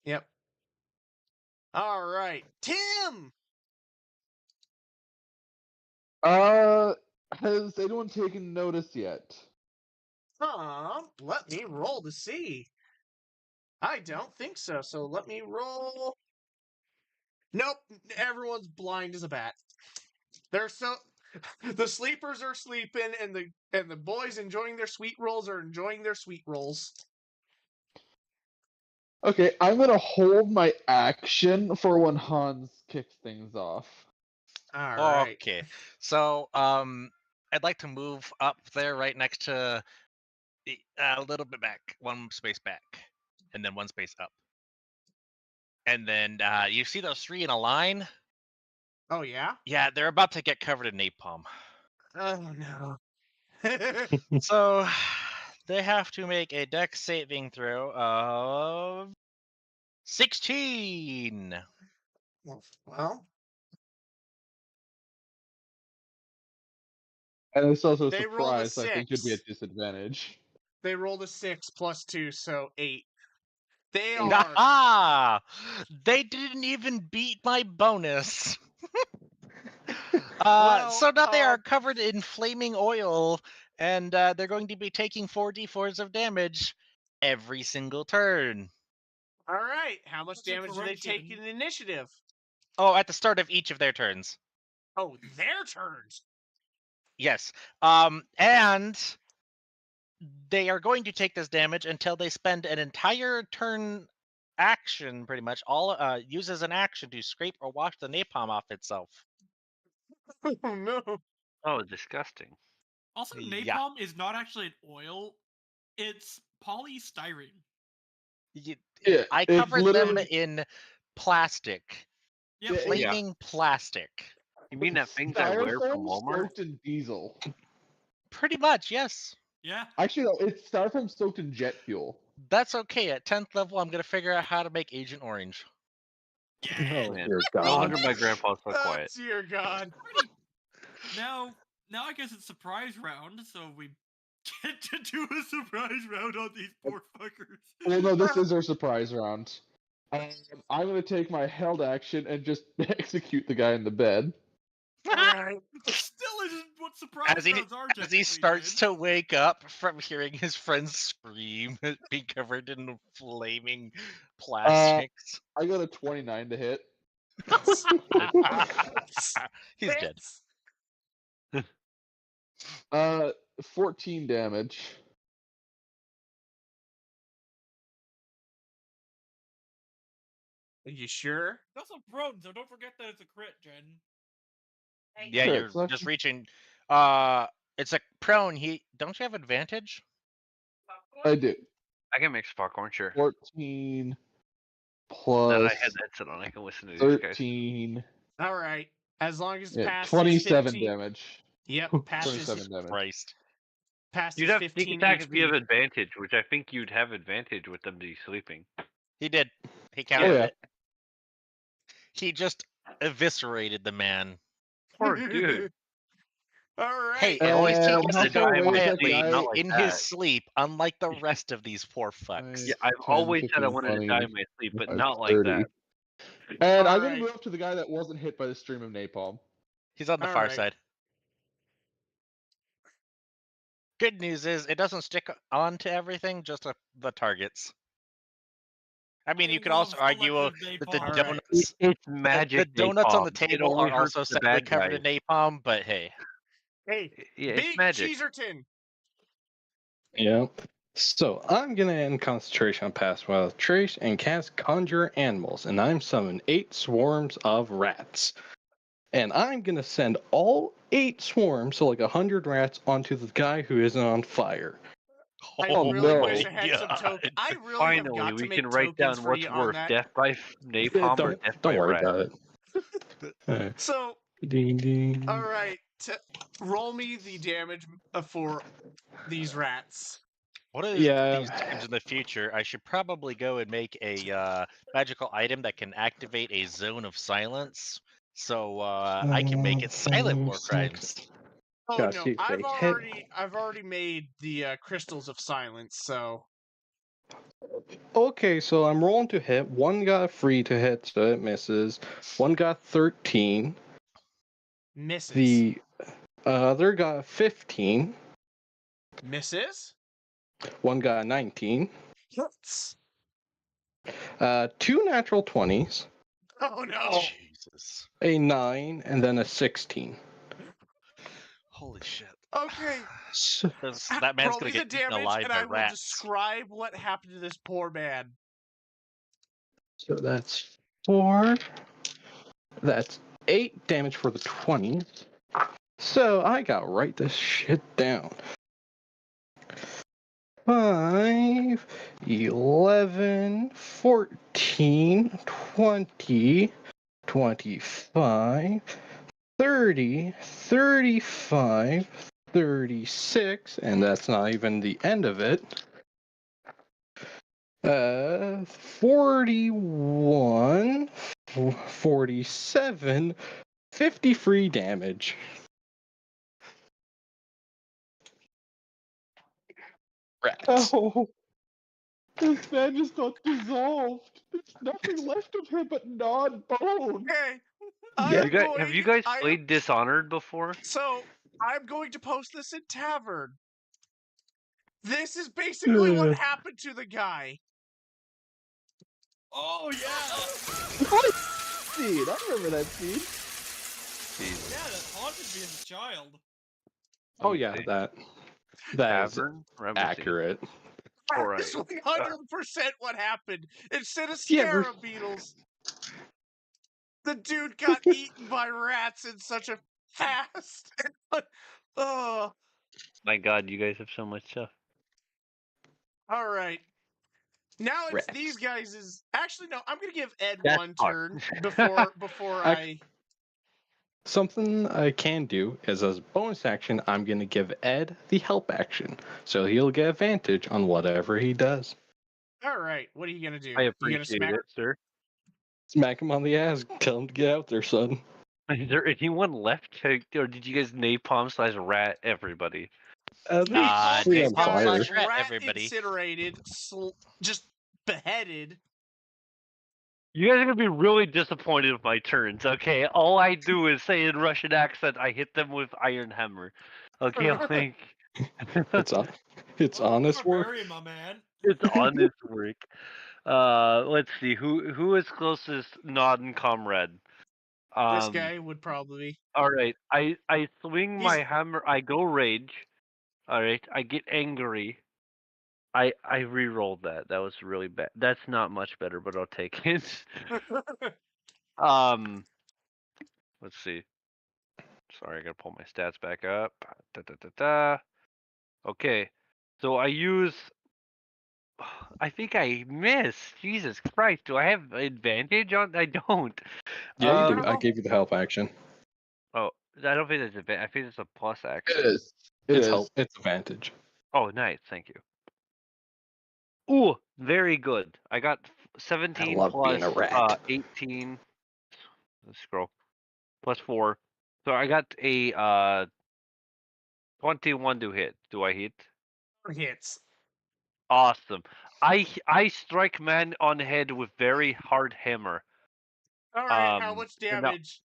Yep. All right, Tim. Has anyone taken notice yet? Let me roll to see. I don't think so. So let me roll. Nope, everyone's blind as a bat. They're so the sleepers are sleeping, and the boys enjoying their sweet rolls are enjoying their sweet rolls. Okay, I'm gonna hold my action for when Hans kicks things off. All right. Okay, so I'd like to move up there, right next to a little bit back, one space back, and then one space up, and then you see those three in a line. Oh yeah. Yeah, they're about to get covered in napalm. Oh no. So they have to make a dex saving throw of 16. Well, And it's also a they rolled a surprise, so I think you'd be 6. at disadvantage. They rolled a 6 plus 2, so 8. They Eight. are. Aha! They didn't even beat my bonus. Well, So now they are covered in flaming oil, and they're going to be taking 4d4s of damage every single turn. All right. How much That's a damage do they take correction. in initiative? Oh, at the start of each of their turns. Oh, their turns. Yes. And they are going to take this damage until they spend an entire turn action, pretty much, all uses an action to scrape or wash the napalm off itself. Oh no. Oh, disgusting. Also, Yeah. napalm is not actually an oil; it's polystyrene. Y- Yeah, I it's covered them literally in plastic, Yep. Yeah, flaming plastic. You mean that things I wear from styrofoam Walmart? soaked in diesel. Pretty much, yes. Yeah. Actually, no, it's styrofoam soaked in jet fuel. That's okay. At 10th level, I'm gonna figure out how to make Agent Orange. Yeah. Oh, Man, dear no God. wonder my grandpa's so Oh, quiet. dear God. Pretty. Now I guess it's surprise round, so we get to do a surprise round on these poor fuckers. Well, no, this is our surprise round. I'm gonna take my held action and just execute the guy in the bed. All right. Still isn't what surprise As he rounds are. as he starts to wake up from hearing his friends scream, being covered in flaming plastics. I got a 29 to hit. He's dead. 14 damage. Are you sure? That's a prone, so don't forget that it's a crit, Jen. Yeah, Sure, you're it's not- just reaching. It's a prone. Don't you have advantage? I do. I can make some popcorn, sure. 14 Now plus that I had that set on, I can listen to these guys. 13. All right. As long as Yeah, past 27 is 15. damage. Yep. Past is 27 damage. Christ. past You'd is have 15 sneak attack if you have HP. advantage, which I think you'd have advantage with them be sleeping. He did. He counted yeah. it. He just eviscerated the man. Poor dude. All right. Hey, at least he And gets how to far die away is that quietly guy? Not like in that. his sleep, unlike the rest of these poor fucks. Yeah, I've 10, always said I 15, wanted to 20, die in my sleep, but 25, not like 30. that. And All I'm gonna right. move up to the guy that wasn't hit by the stream of napalm. He's on the All far right. side. Good news is it doesn't stick on to everything, just the targets. I mean, you could also argue that the All right. donuts, It's the magic donuts on the napalm. It table only are hurts also the sadly bad covered guys. in napalm. But hey, Hey, Yeah, it's Big magic. Cheeserton. Yeah. So I'm gonna end concentration on Pass Without Trace and cast Conjure Animals, and I'm summoning 8 swarms of rats. And I'm gonna send all 8 swarms, so like 100 rats, onto the guy who isn't on fire. I Oh, really no. wish I had some tokens. I really have Finally, got we to make can write tokens down for what's you on worse: that. death by napalm or death by Don't worry rat. about it. Alright. So, Ding ding. all right, roll me the damage for these rats. what if Yeah. these times in the future I should probably go and make a magical item that can activate a zone of silence, so I can make it silent war crimes. Oh Gotta no, see if I've they hit. already made the crystals of silence. So Okay, so I'm rolling to hit. One got free to hit, so it misses. One got 13. misses. The other got 15. Misses. One got 19. Hits. 2 natural 20s. Oh no. Jesus. A 9, and then a 16. Holy shit. Okay. So, That man's Roll gonna me the get eaten damage, alive and by I will rats. describe what happened to this poor man. so that's 4. That's 8 damage for the 20s. So I gotta write this shit down. 5, 11, 14, 20, 25, 30, 35, 36, and that's not even the end of it. 41, 47, 50 free damage. Rats. Oh, this man just got dissolved. There's nothing left of him but gnawed bone. Okay, Yeah. Have you guys played Dishonored before? So I'm going to post this in Tavern. This is basically what happened to the guy. Oh yeah, What scene? I remember that scene. yeah, that haunted me as a child. Oh Let me yeah, see. that is Tavern? Let me see. accurate. Alright. That's 100% what happened. Instead of You ever- scarab beetles, the dude got eaten by rats in such a fast. Oh, My god, you guys have so much stuff. all right. Now it's Rats. these guys' actually no, I'm gonna give Ed That's one fine. turn before I Something I can do is as a bonus action, I'm going to give Ed the help action. So he'll get advantage on whatever he does. Alright, what are you gonna do? I You gonna appreciate smack it, sir. Smack him on the ass. Tell him to get out there, son. Is there anyone left? Or did you guys napalm/rat everybody? Napalm free this on guy, fire. rat rat everybody. incinerated, just beheaded. You guys are gonna be really disappointed with my turns, okay? All I do is say in Russian accent, I hit them with iron hammer. Okay, like It's on. It's honest work. Barbarian, my man. it's honest work. Let's see who is closest, Nod and Comrade. This guy would probably. All right, I swing He's- my hammer. I go rage. All right, I get angry. I re-rolled that. That was really bad. That's not much better, but I'll take it. Let's see. Sorry, I gotta pull my stats back up. Da, da, da, da. Okay, so I use. I think I missed. Jesus Christ, do I have advantage on? I don't. Yeah, you do. I No. gave you the help action. Oh, I don't think that's advantage. I think it's a plus action. It is. It's help. It's advantage. Oh, nice. Thank you. Ooh, very good. I got 17 love plus being a rat. 18. Let's scroll. Plus 4. So I got a 21 to hit. Do I hit? Hits. Awesome. I strike man on head with very hard hammer. Alright, how much and now- damage?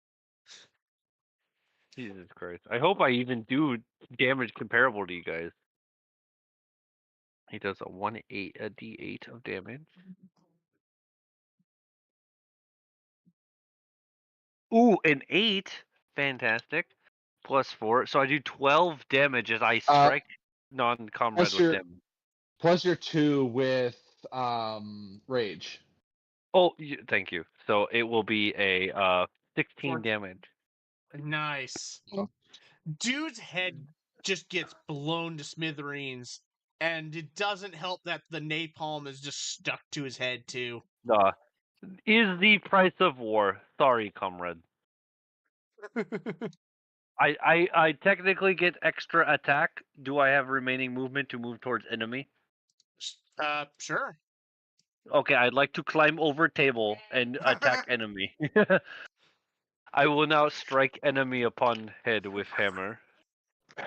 Jesus Christ. I hope I even do damage comparable to you guys. He does a d8 of damage. Ooh, an 8. Fantastic. Plus 4. So I do 12 damage as I strike non-comrade with them. Plus your 2 with rage. Oh, thank you. So it will be a 16 damage. Nice. Oh. Dude's head just gets blown to smithereens, and it doesn't help that the napalm is just stuck to his head too. Is the price of war. Sorry, comrade. I technically get extra attack. Do I have remaining movement to move towards enemy? Sure. Okay, I'd like to climb over table and attack enemy. I will now strike enemy upon head with hammer.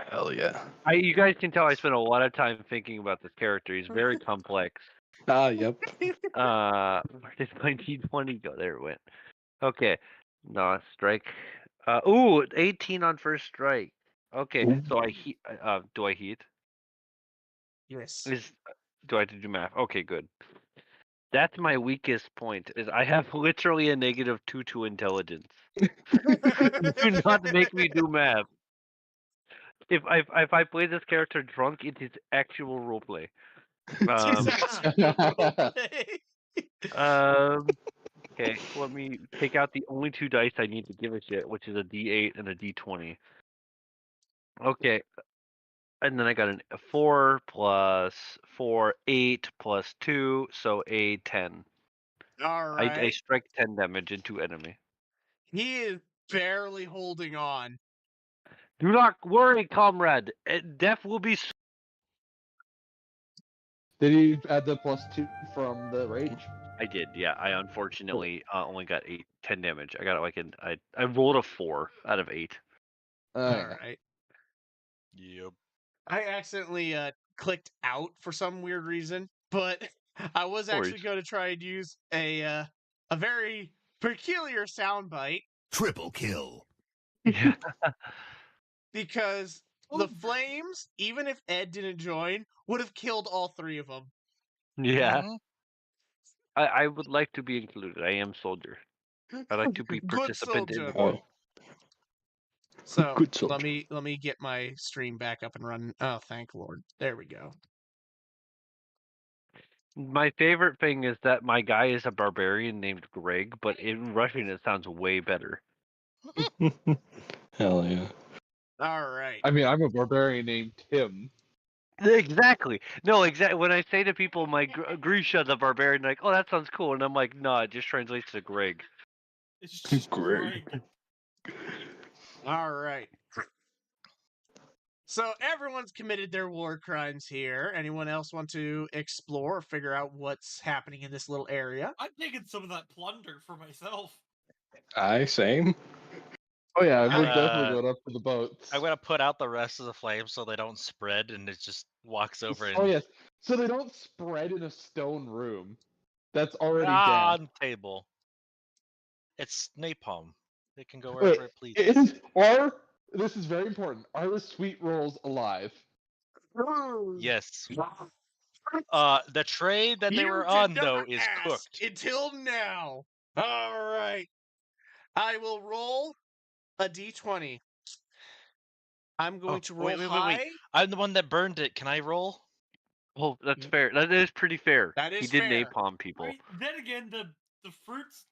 Hell yeah. You guys can tell I spent a lot of time thinking about this character. He's very complex. Yep. Where did my D20 go? There it went. Okay. No, strike. Ooh, 18 on first strike. Okay, so I heat. Do I heat? Yes. Do I have to do math? Okay, good. That's my weakest point. Is I have literally a -2 to intelligence. Do not make me do math. If I play this character drunk, it is actual roleplay. Okay, let me take out the only 2 dice I need to give a shit, which is a D8 and a D20. Okay, and then I got a 4 plus 4, 8 plus 2, so a 10. All right. I strike 10 damage into enemy. He is barely holding on. Do not worry, comrade. Death will be. Did he add the +2 from the rage? I did, yeah. I unfortunately only got 10 damage. I got like I rolled a 4 out of 8. Oh, All yeah. right. Yep. I accidentally clicked out for some weird reason, but I was actually worries. going to try and use a very peculiar soundbite Triple kill. Yeah. because the flames, even if Ed didn't join, would have killed all three of them. Yeah. Mhm. I would like to be included. I am soldier. I like to be Good participant in the soldier. war. So Good soldier. let me get my stream back up and running. Oh, thank Lord. There we go. My favorite thing is that my guy is a barbarian named Greg, but in Russian it sounds way better. Hell yeah. All right. I mean, I'm a barbarian named Tim. Exactly. No, exactly. When I say to people, my Grisha the barbarian, like, oh, that sounds cool, and I'm like, no, it just translates to Greg. It's just Greg. Greg. All right. So everyone's committed their war crimes here. Anyone else want to explore or figure out what's happening in this little area? I'm taking some of that plunder for myself. Same. Oh yeah, we're Uh, definitely going up to the boats. I'm gonna put out the rest of the flames so they don't spread, and it just walks over and Oh yes, so they don't spread in a stone room that's already damp. on table. It's napalm. It can go wherever it pleases. This is very important. Are the sweet rolls alive? Yes. The tray that they You were did on not though is ask cooked. until now. All right. I will roll a d20. I'm going to roll wait. high. I'm the one that burned it. Can I roll? Well, that's fair. That is pretty fair. That He is did fair. napalm people. Right? Then again, the fruits,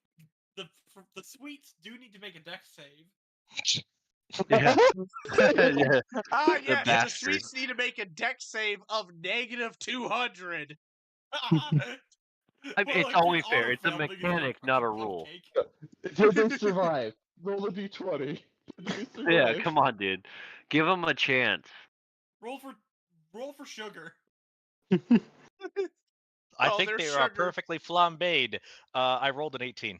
the sweets do need to make a dex save. Yeah. Yeah. Ah, yes, the bastard. sweets need to make a dex save of -200. I mean, it's only fair. It's a mechanic, not a rule. Did they survive? Roll a d20. Did they survive? Yeah, come on, dude. Give him a chance. Roll for sugar. I Oh, think they're they are sugar. perfectly flambéed. I rolled an 18.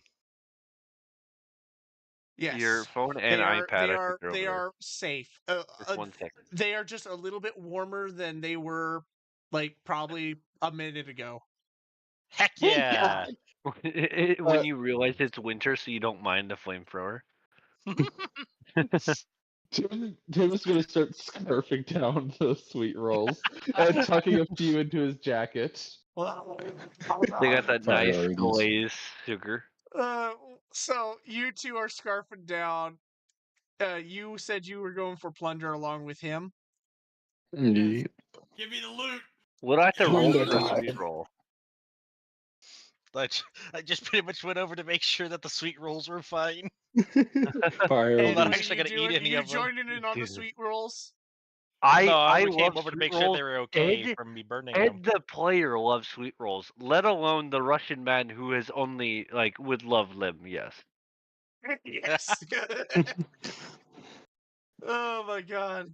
Yes. Your phone and iPad. They are safe. Just 1 second. They are just a little bit warmer than they were, like, probably a minute ago. Heck yeah! When you realize it's winter, so you don't mind the flamethrower. Tim is gonna start scarfing down the sweet rolls and tucking a few into his jacket. They got that nice Priorities. glazed sugar. So you two are scarfing down. You said you were going for plunder along with him. Indeed. Give me the loot. What do I have to Give me roll the for loot. the sweet roll? I just pretty much went over to make sure that the sweet rolls were fine. Priorities. not What are actually you gonna eat doing? any You of them. joining in on the Dude. sweet rolls? No, I I came love over to sweet make sure rolls. they were okay Ed- from me burning Ed them. the player loves sweet rolls, let alone the Russian man who is only like would love them. Yes. Yes. Oh my god.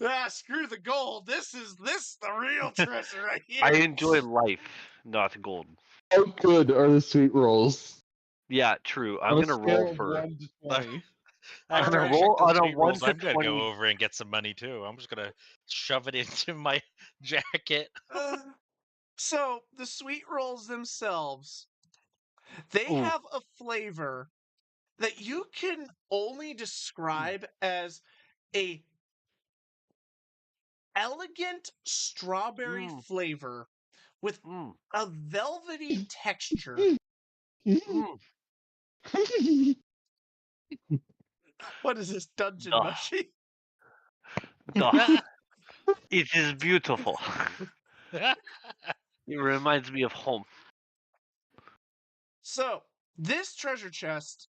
Ah, screw the gold. This the real treasure right here. I enjoy life, not gold. How good are the sweet rolls? Yeah, true. I'm On a gonna scale roll of for. 1 to 20. After I Alright. check Roll the on a sweet rolls, 1 to I'm gonna 20. go over and get some money too. I'm just gonna shove it into my jacket. So the sweet rolls themselves, they Ooh. have a flavor that you can only describe as a elegant strawberry Mm, flavor with mm, a velvety texture. mm. What is this, dungeon Duh. mushy? Duh. It is beautiful. It reminds me of home. So this treasure chest,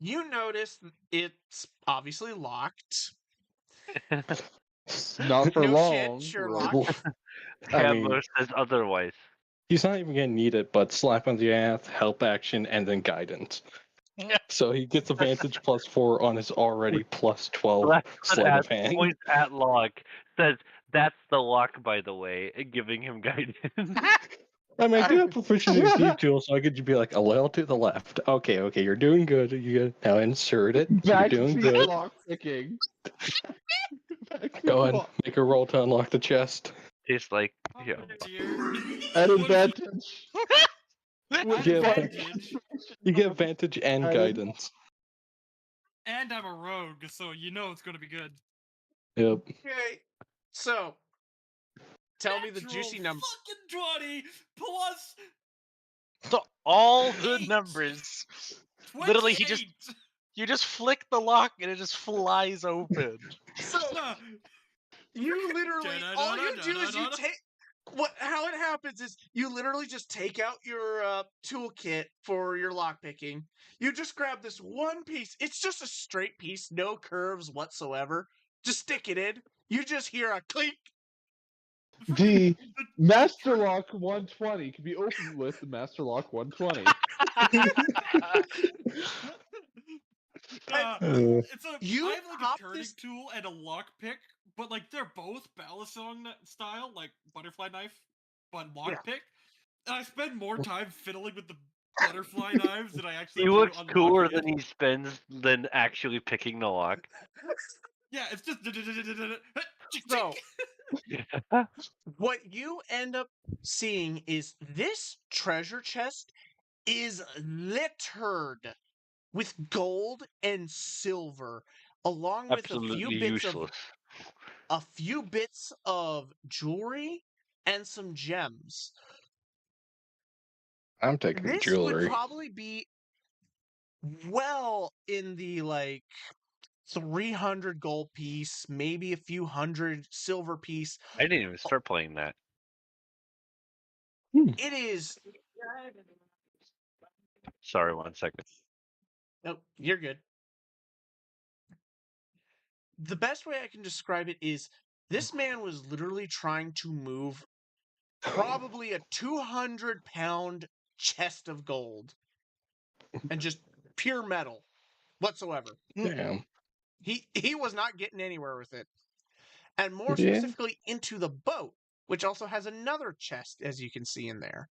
you notice it's obviously locked. Not for No shit, long. Sherlock. I mean, Cambo says otherwise. he's not even gonna need it, but slap on the ass, help action, and then guidance. So he gets advantage +4 on his already +12 Left sleight of hand. points at lock says that's the lock, by the way, giving him guidance. I mean, I do have proficiency in Thief Tool, so I could just be like a little to the left. Okay, you're doing good. You now insert it. You're doing Backseat good. lock picking. Go ahead, make a roll to unlock the chest. It's like, Oh, yeah. dear. At What is it? advantage. At Yeah, advantage, You get advantage and guidance. and I'm a rogue, so you know it's gonna be good. Yep. Okay, so tell me the Natural juicy number. Fucking 20 plus So all the 8. numbers. 28. Literally, you just flick the lock and it just flies open. So you literally, all you do is you take how it happens is you literally just take out your toolkit for your lockpicking. You just grab this one piece. It's just a straight piece, no curves whatsoever. Just stick it in. You just hear a clink. The Master Lock 120 can be opened with the Master Lock 120. It's a You I have like pop a turning this- tool and a lockpick, but like they're both balisong style, like butterfly knife, but lockpick. And I spend more time fiddling with the butterfly knives than I actually He do looks unlocking cooler it. than he spends than actually picking the lock. Yeah, it's just So what you end up seeing is this treasure chest is littered with gold and silver, along with Absolutely useless. a few bits of jewelry and some gems. I'm taking the This jewelry. would probably be well in the 300 gold piece, maybe a few hundred silver piece. I didn't even start playing that. It is. Sorry, 1 second. No, you're good. The best way I can describe it is this man was literally trying to move probably a 200-pound chest of gold and just pure metal whatsoever. Damn. He was not getting anywhere with it. And more Yeah. specifically into the boat, which also has another chest, as you can see in there.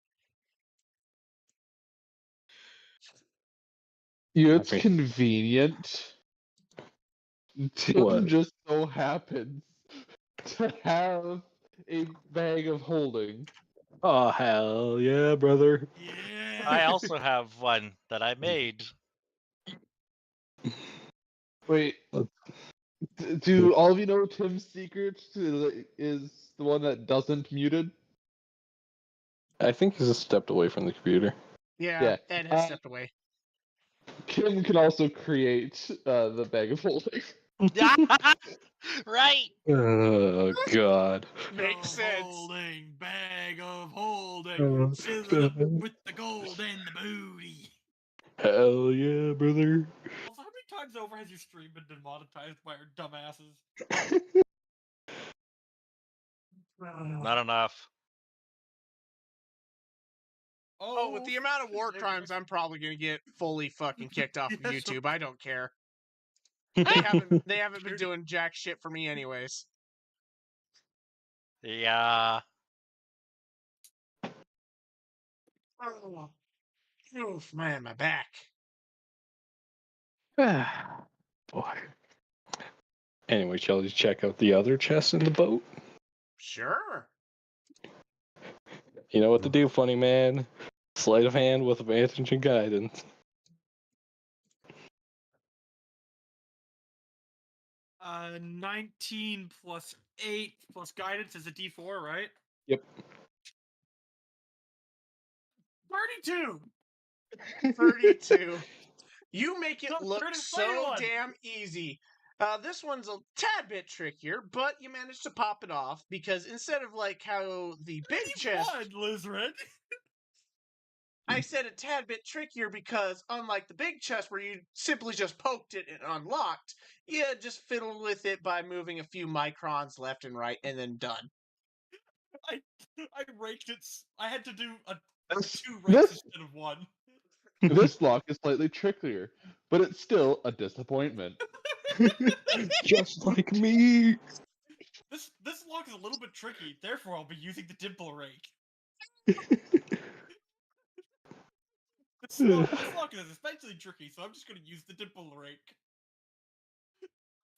It's Okay. convenient. Tim What? just so happens to have a bag of holding. Oh, hell yeah, brother. Yeah. I also have one that I made. Wait, do all of you know Tim's secret is the one that doesn't muted? I think he's just stepped away from the computer. Yeah, Ed has stepped away. Kim can also create the bag of holding. Right. Oh, God. Makes sense. Holding, bag of holding, Oh, fill it up with the gold and the booty. Hell yeah, brother. Also, how many times over has your stream been demonetized by our dumbasses? Not enough. Oh, with the amount of war crimes, I'm probably gonna get fully fucking kicked off of Yeah, YouTube. I don't care. They haven't been doing jack shit for me anyways. Yeah. Oh, oof, man, my back. Boy. Anyway, shall we check out the other chests in the boat? Sure. You know what to do, funny man. Sleight of hand with advantage and guidance. 19 plus 8 plus guidance is a D4, right? Yep. 32! 32. You make it No, look 31. so damn easy. This one's a tad bit trickier, but you managed to pop it off because instead of how the big chest, Lizard. I said a tad bit trickier because unlike the big chest where you simply just poked it and unlocked, you just fiddled with it by moving a few microns left and right and then done. I raked it. I had to do 2 rakes This instead of 1. This lock is slightly trickier, but it's still a disappointment. Just like me. This lock is a little bit tricky, therefore I'll be using the dimple rake. This lock is especially tricky, so I'm just gonna use the dimple rake.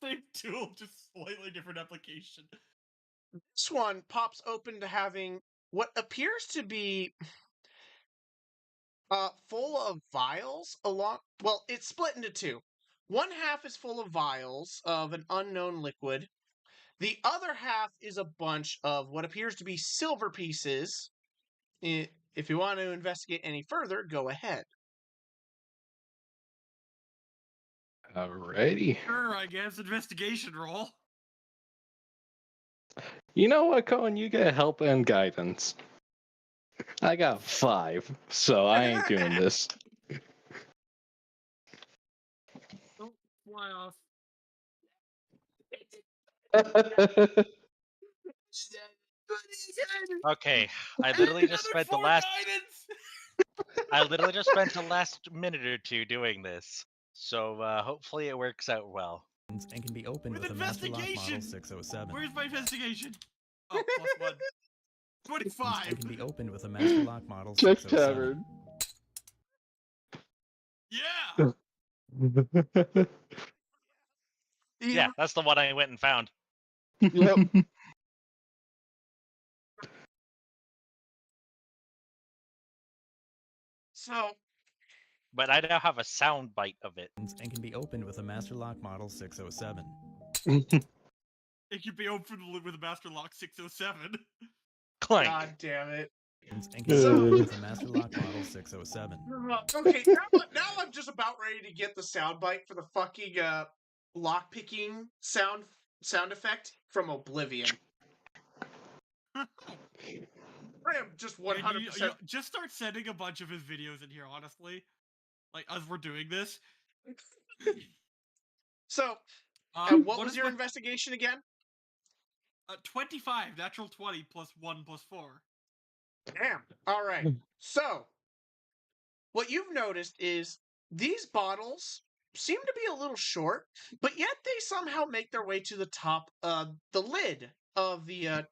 Same tool, just slightly different application. This one pops open to having what appears to be full of vials along. Well, it's split into two. One half is full of vials of an unknown liquid. The other half is a bunch of what appears to be silver pieces. If you want to investigate any further, go ahead. Alrighty. Sure, I guess. Investigation roll. You know what, Cohen? You get help and guidance. I got 5, so I ain't doing this. Don't fly off. Okay, I literally just Another spent the 4 last. guidance! I literally just spent the last minute or two doing this, so hopefully it works out well. And can be opened With with a Master Lock Model investigation! 607. Where's my investigation? Oh, +1. 25! And can be opened with a Master Lock Model Check 607. tavern. Yeah! Yeah, that's the one I went and found. Yep. So, But I now have a sound bite of it. And can be opened with a Master Lock Model 607. It could be opened with a Master Lock 607. Clank. God damn it. And can be opened with a Master Lock Model 607. Okay, now I'm just about ready to get the soundbite for the fucking lockpicking sound effect from Oblivion. I am just 100%. And you just start sending a bunch of his videos in here, honestly. Like, as we're doing this. So, what was your investigation again? 25, natural 20, +1, +4. Damn. All right. So, what you've noticed is these bottles seem to be a little short, but yet they somehow make their way to the top, the lid of the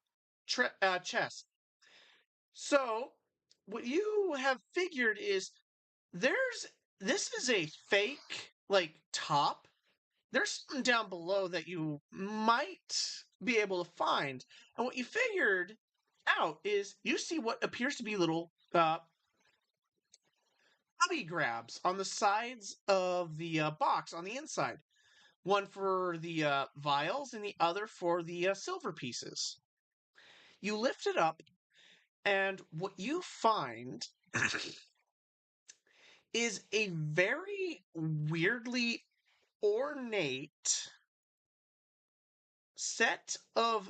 chest. So, what you have figured is this is a fake, like, top. There's something down below that you might be able to find. And what you figured out is you see what appears to be little cubby grabs on the sides of the box on the inside. One for the vials and the other for the silver pieces. You lift it up, and what you find is a very weirdly ornate set of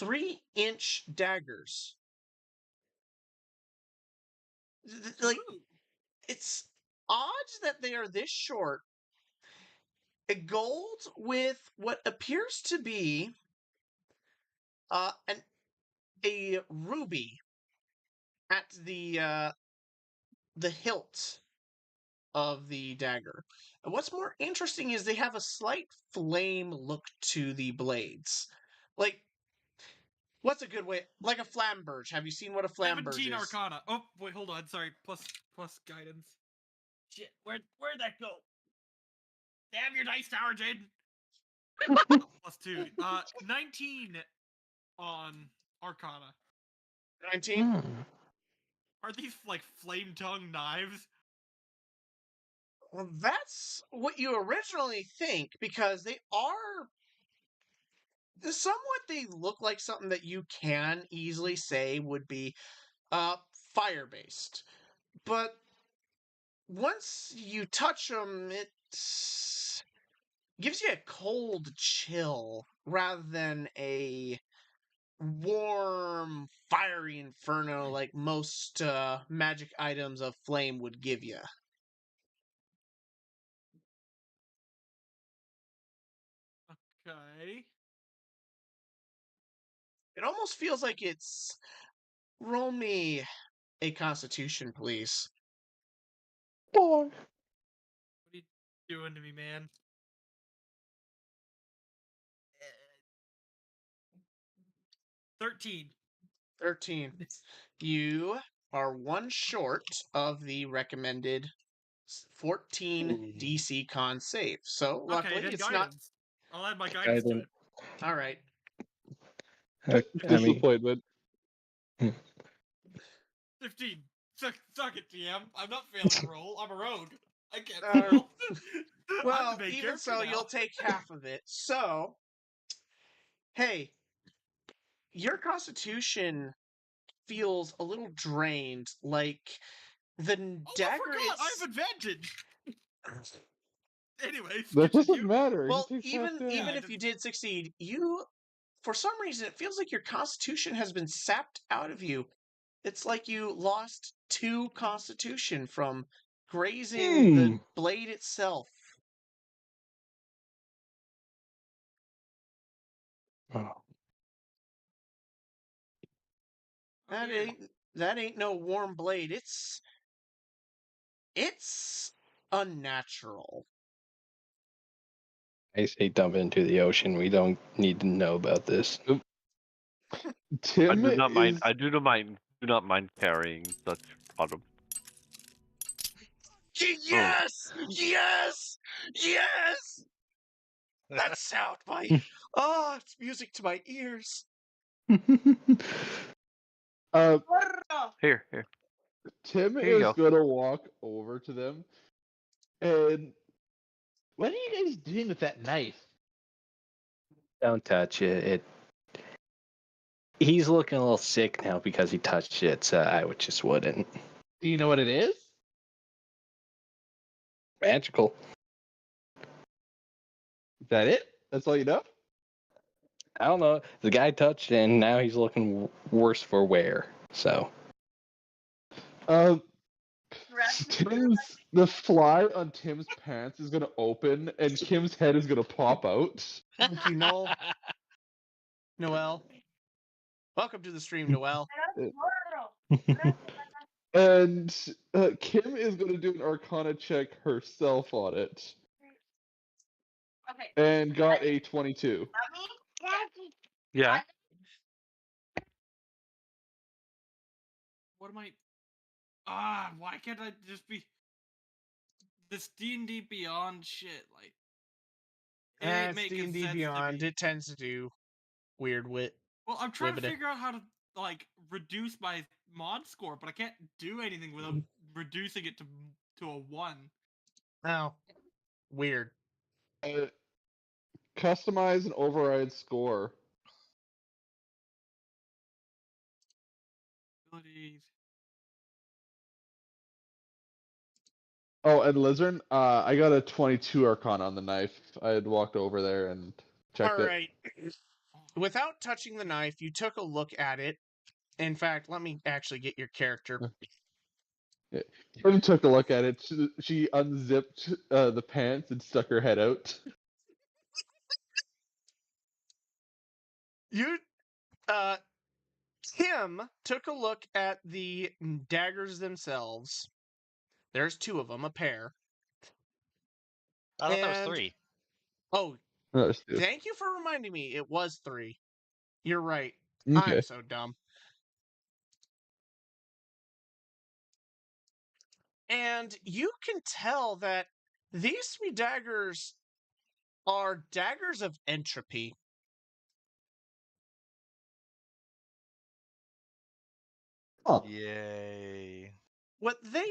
3-inch daggers. Like, it's odd that they are this short. A gold with what appears to be a ruby at the hilt of the dagger. And what's more interesting is they have a slight flame look to the blades. Like, what's a good way? Like a flamberge. Have you seen what a flamberge 17 is? Arcana. Oh, wait, hold on. Sorry. Plus guidance. Shit, where'd that go? Damn your dice tower, Jade! +2. 19 on Arcana. 19? Are these, like, flame-tongue knives? Well, that's what you originally think, because they are somewhat, they look like something that you can easily say would be fire-based. But once you touch them, it gives you a cold chill rather than a warm, fiery inferno like most magic items of flame would give you. Okay. It almost feels like it's. Roll me a constitution, please. Boy. What are you doing to me, man? Uh, 13. 13. You are one short of the recommended 14 DC con save. So Okay, luckily then it's not. guidance. I'll add my guidance to it. All right. I mean, Disappointment. 15. Suck it, GM. I'm not failing a roll. I'm a rogue. I can't Uh, fail. I'm Well, the main even character so, now. you'll take half of it. So, hey, your constitution feels a little drained. Like the Oh, dagger I forgot. I have advantage. Anyways, That doesn't continue. matter. Well, he takes half even damage. if you did succeed, you for some reason it feels like your constitution has been sapped out of you. It's like you lost 2 constitution from grazing the blade itself. Oh, Okay. That ain't no warm blade. It's unnatural. I say dump it into the ocean. We don't need to know about this. Tim I do not mind. is I do not mind carrying such product. Yes! Yes! Yes! That soundbite. Oh, it's music to my ears. uh Here. Tim Here you is go. gonna walk over to them and what are you guys doing with that knife? Don't touch it. He's looking a little sick now because he touched it, so I just wouldn't. Do you know what it is? Magical. Is that it? That's all you know? I don't know. The guy touched it, and now he's looking worse for wear. So. The fly on Tim's pants is gonna open and Kim's head is gonna pop out. Thank you, Noel. Noel. Welcome to the stream, Noel. And Kim is gonna do an Arcana check herself on it. And got a 22. Yeah. What am I? Why can't I just be this D&D Beyond shit? Like, it ain't It's making D&D sense Beyond. to me. It tends to do weird wit. Well, I'm trying to Ribbit it. figure out how to like reduce my mod score, but I can't do anything without reducing it to a 1. Oh, weird. Customize and override score. Abilities. Oh, and Lizard, I got a 22 Arcana on the knife. I had walked over there and checked All right. Without touching the knife, you took a look at it. In fact, let me actually get your character. it. Kim took a look at it. She unzipped the pants and stuck her head out. Kim took a look at the daggers themselves. There's 2 of them, a pair. I thought there was 3. Oh, That's thank you for reminding me. It was 3. You're right. Okay. I'm so dumb. And you can tell that these 3 daggers are daggers of entropy. Oh. Yay. What they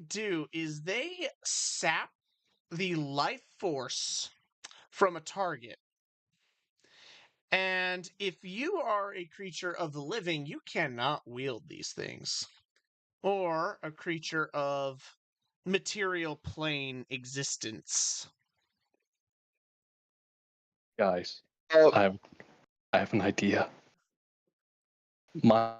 do is they sap the life force from a target. And if you are a creature of the living, you cannot wield these things. Or a creature of material plane existence. Guys, Uh, I have an idea. My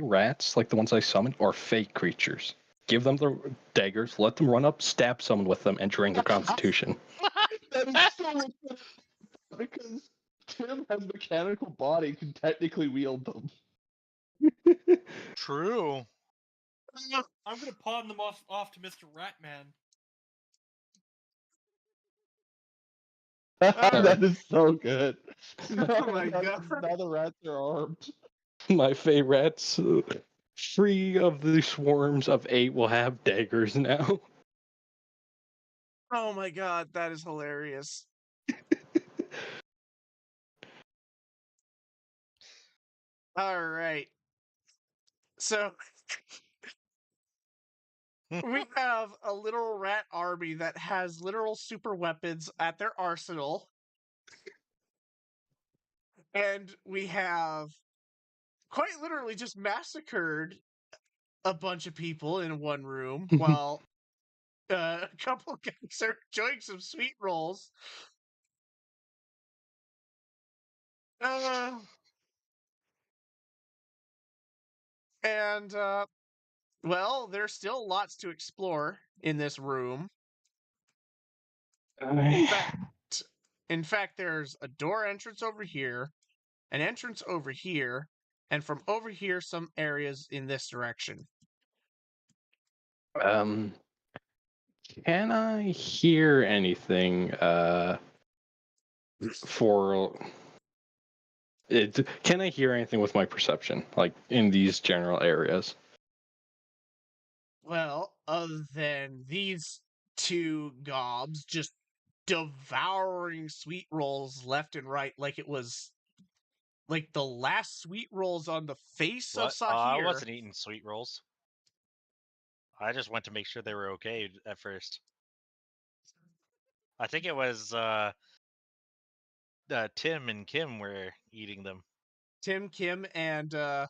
rats, like the ones I summoned, are fake creatures. Give them the daggers, let them run up, stab someone with them, and drain their constitution. that is so much better because Tim has mechanical body, can technically wield them. True. I'm gonna pawn them off to Mr. Ratman. That is so good. Oh my God. Now the rats are armed. My fey rats, 3 of the swarms of 8 will have daggers now. Oh my God, that is hilarious. All right. So we have a literal rat army that has literal super weapons at their arsenal. And we have quite literally just massacred a bunch of people in one room while a couple guys are enjoying some sweet rolls. And well, there's still lots to explore in this room. In fact, there's a door entrance over here, an entrance over here, and from over here, some areas in this direction. Can I hear anything can I hear anything with my perception, like in these general areas? Well, other than these two gobs just devouring sweet rolls left and right like it was like the last sweet rolls on the face of What? I Sahir. wasn't eating sweet rolls. I just went to make sure they were okay at first. I think it was Tim and Kim were eating them. Tim, Kim, and Ed.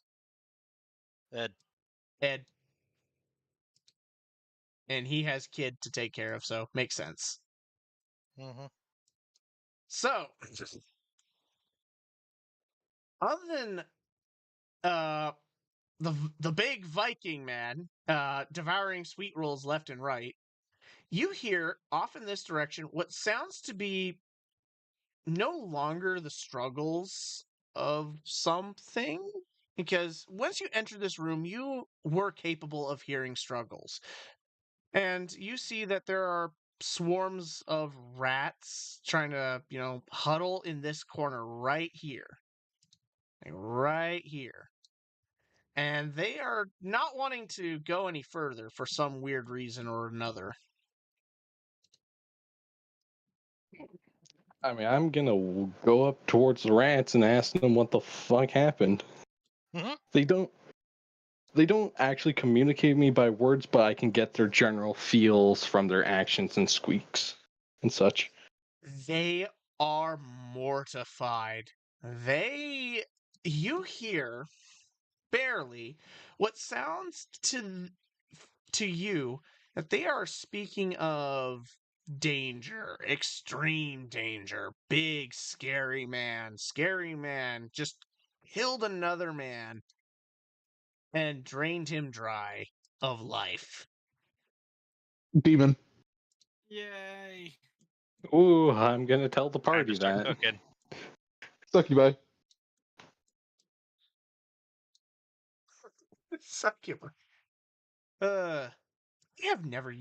Ed. And he has kid to take care of, so makes sense. Mm-hmm. So, other than the big Viking man devouring sweet rolls left and right, you hear off in this direction what sounds to be no longer the struggles of something. Because once you enter this room, you were capable of hearing struggles. And you see that there are swarms of rats trying to, huddle in this corner right here. Like right here. And they are not wanting to go any further for some weird reason or another. I mean, I'm gonna go up towards the rats and ask them what the fuck happened. Mm-hmm. They don't actually communicate me by words, but I can get their general feels from their actions and squeaks and such. They are mortified. You hear barely what sounds to you that they are speaking of danger, extreme danger, big scary man just killed another man and drained him dry of life. Demon. Yay! Ooh, I'm gonna tell the Time party to start that. cooking. Succubi. Succubus. I have never.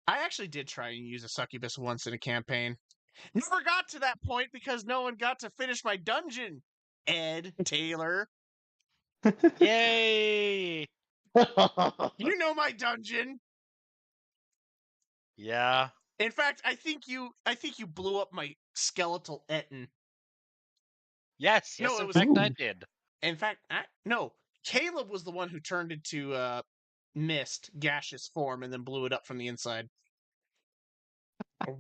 I actually did try and use a succubus once in a campaign. Never got to that point because no one got to finish my dungeon. Ed Taylor, Yay! you know my dungeon. Yeah. In fact, I think you blew up my skeletal Etten. Yes, No, yes, it in was. fact I Ooh. did. In fact, no. Caleb was the one who turned into mist, gaseous form, and then blew it up from the inside. What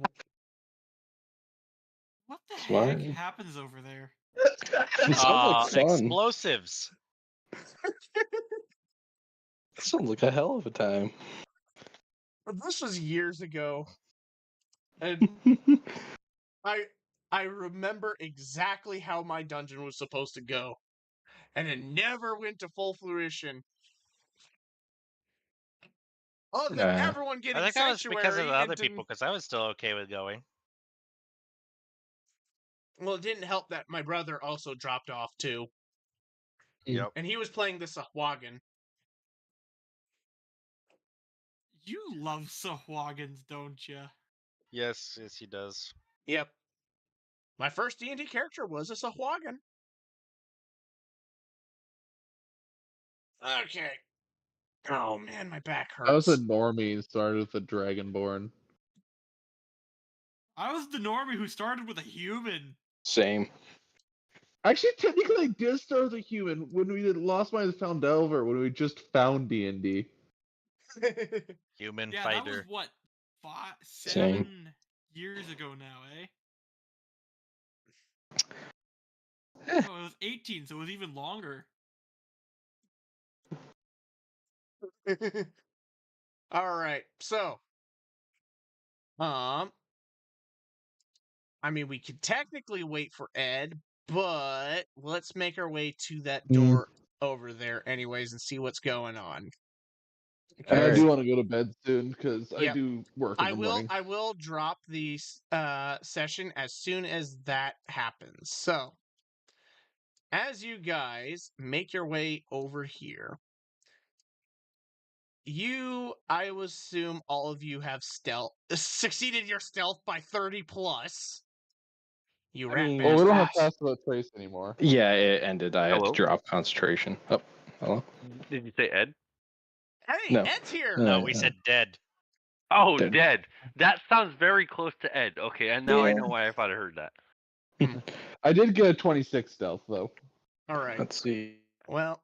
the Smart. heck happens over there? It sounds like fun. Explosives. It sounds like a hell of a time. But this was years ago, and I remember exactly how my dungeon was supposed to go, and it never went to full fruition. Other than everyone I getting think that was because of sanctuary the other into. people, because I was still okay with going. Well, it didn't help that my brother also dropped off too. Yep. And he was playing the Sahuagin. You love Sahuagins, don't you? Yes, he does. Yep. My first D&D character was a Sahuagin. Okay. Oh man, my back hurts. I was a normie and started with the Dragonborn. I was the normie who started with a human. Same. Actually, technically, I did start with a human when we did Lost Minds Found Delver, when we just found D&D. Human Yeah, that was fighter. what, Same. 7 years ago now, eh? Oh, it was 18, so it was even longer. All right. So, I mean, we could technically wait for Ed, but let's make our way to that door over there anyways and see what's going on. And I Alright. do want to go to bed soon because I Yep. do work in the morning. I will drop the session as soon as that happens. So, as you guys make your way over here, I would assume all of you have succeeded your stealth by 30 plus. You I rat mean- Oh, we don't have bastards. Pass Without Trace anymore. Yeah, it ended. I had Hello? to drop concentration. Oh, hello? Did you say Ed? Hey, No. Ed's here. No, we said dead. Oh, Dead. dead. That sounds very close to Ed. Okay, and now I Yeah. know why I thought I heard that. I did get a 26 stealth, though. All right. Let's see. Well,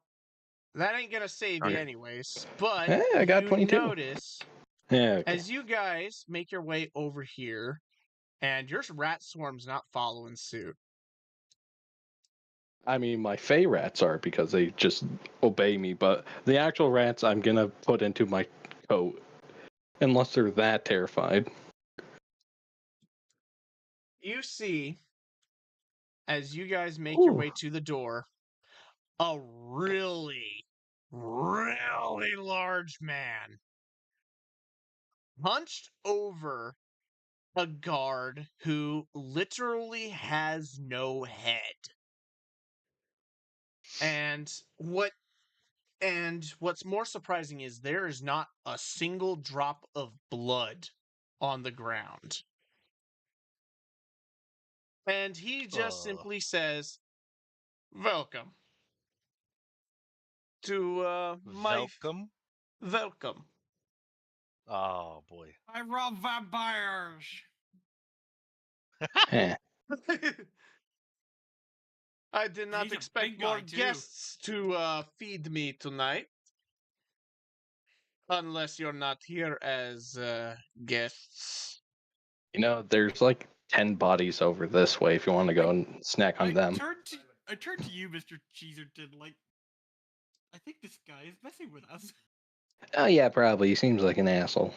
that ain't gonna save you Okay. anyways. But I got you 22. notice Yeah, okay. as you guys make your way over here, and your rat swarm's not following suit. I mean, my Fey rats are because they just obey me, but the actual rats I'm gonna put into my coat. Unless they're that terrified. You see, as you guys make your Ooh. way to the door, a really, really large man hunched over a guard who literally has no head. And what's more surprising is there is not a single drop of blood on the ground. And he just simply says, "Welcome to my Velcome. welcome." Oh boy. I rob vampires. Eh. I did not He's a expect big more guy, too. guests to feed me tonight. Unless you're not here as guests. You know, there's like 10 bodies over this way if you want to go and snack on them. I turned to you, Mr. Cheeserton, like, I think this guy is messing with us. Oh, yeah, probably. He seems like an asshole.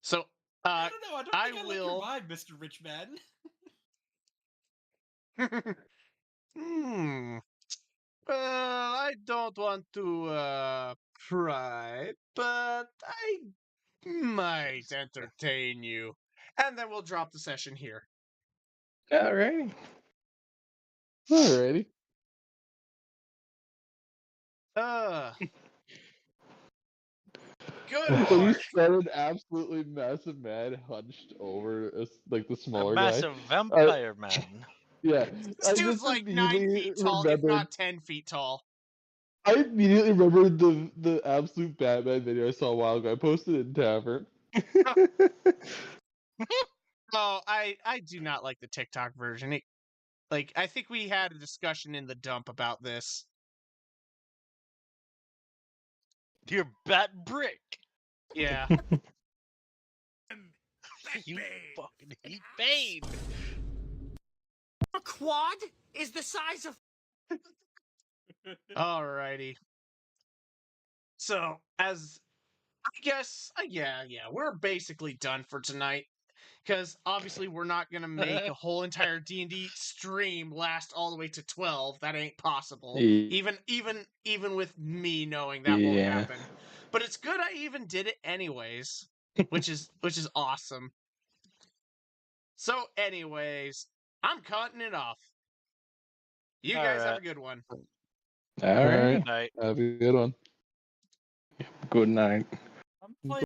So, I don't know, I don't think I I like your will- vibe, Mr. Richman. Well, I don't want to pry, but I might entertain you. And then we'll drop the session here. Alrighty. Alrighty. Good So you lord. started absolutely massive man hunched over like the A smaller guy. massive vampire man. Yeah, This I dude's just like 9 immediately feet tall, if remembered. not 10 feet tall. I immediately remembered the absolute Batman video I saw a while ago. I posted it in Tavern. Oh, I do not like the TikTok version. I think we had a discussion in the dump about this. Dear Bat Brick. Yeah. You fucking hate Bane. A quad is the size of. Alrighty. So, as I guess, yeah, we're basically done for tonight. Because obviously we're not gonna make a whole entire D&D stream last all the way to 12. That ain't possible. Even with me knowing that won't Yeah. happen. But it's good I even did it anyways, which is awesome. So, anyways, I'm cutting it off. You guys have a good one. All right. Good night. Have a good one. Good night. I'm playing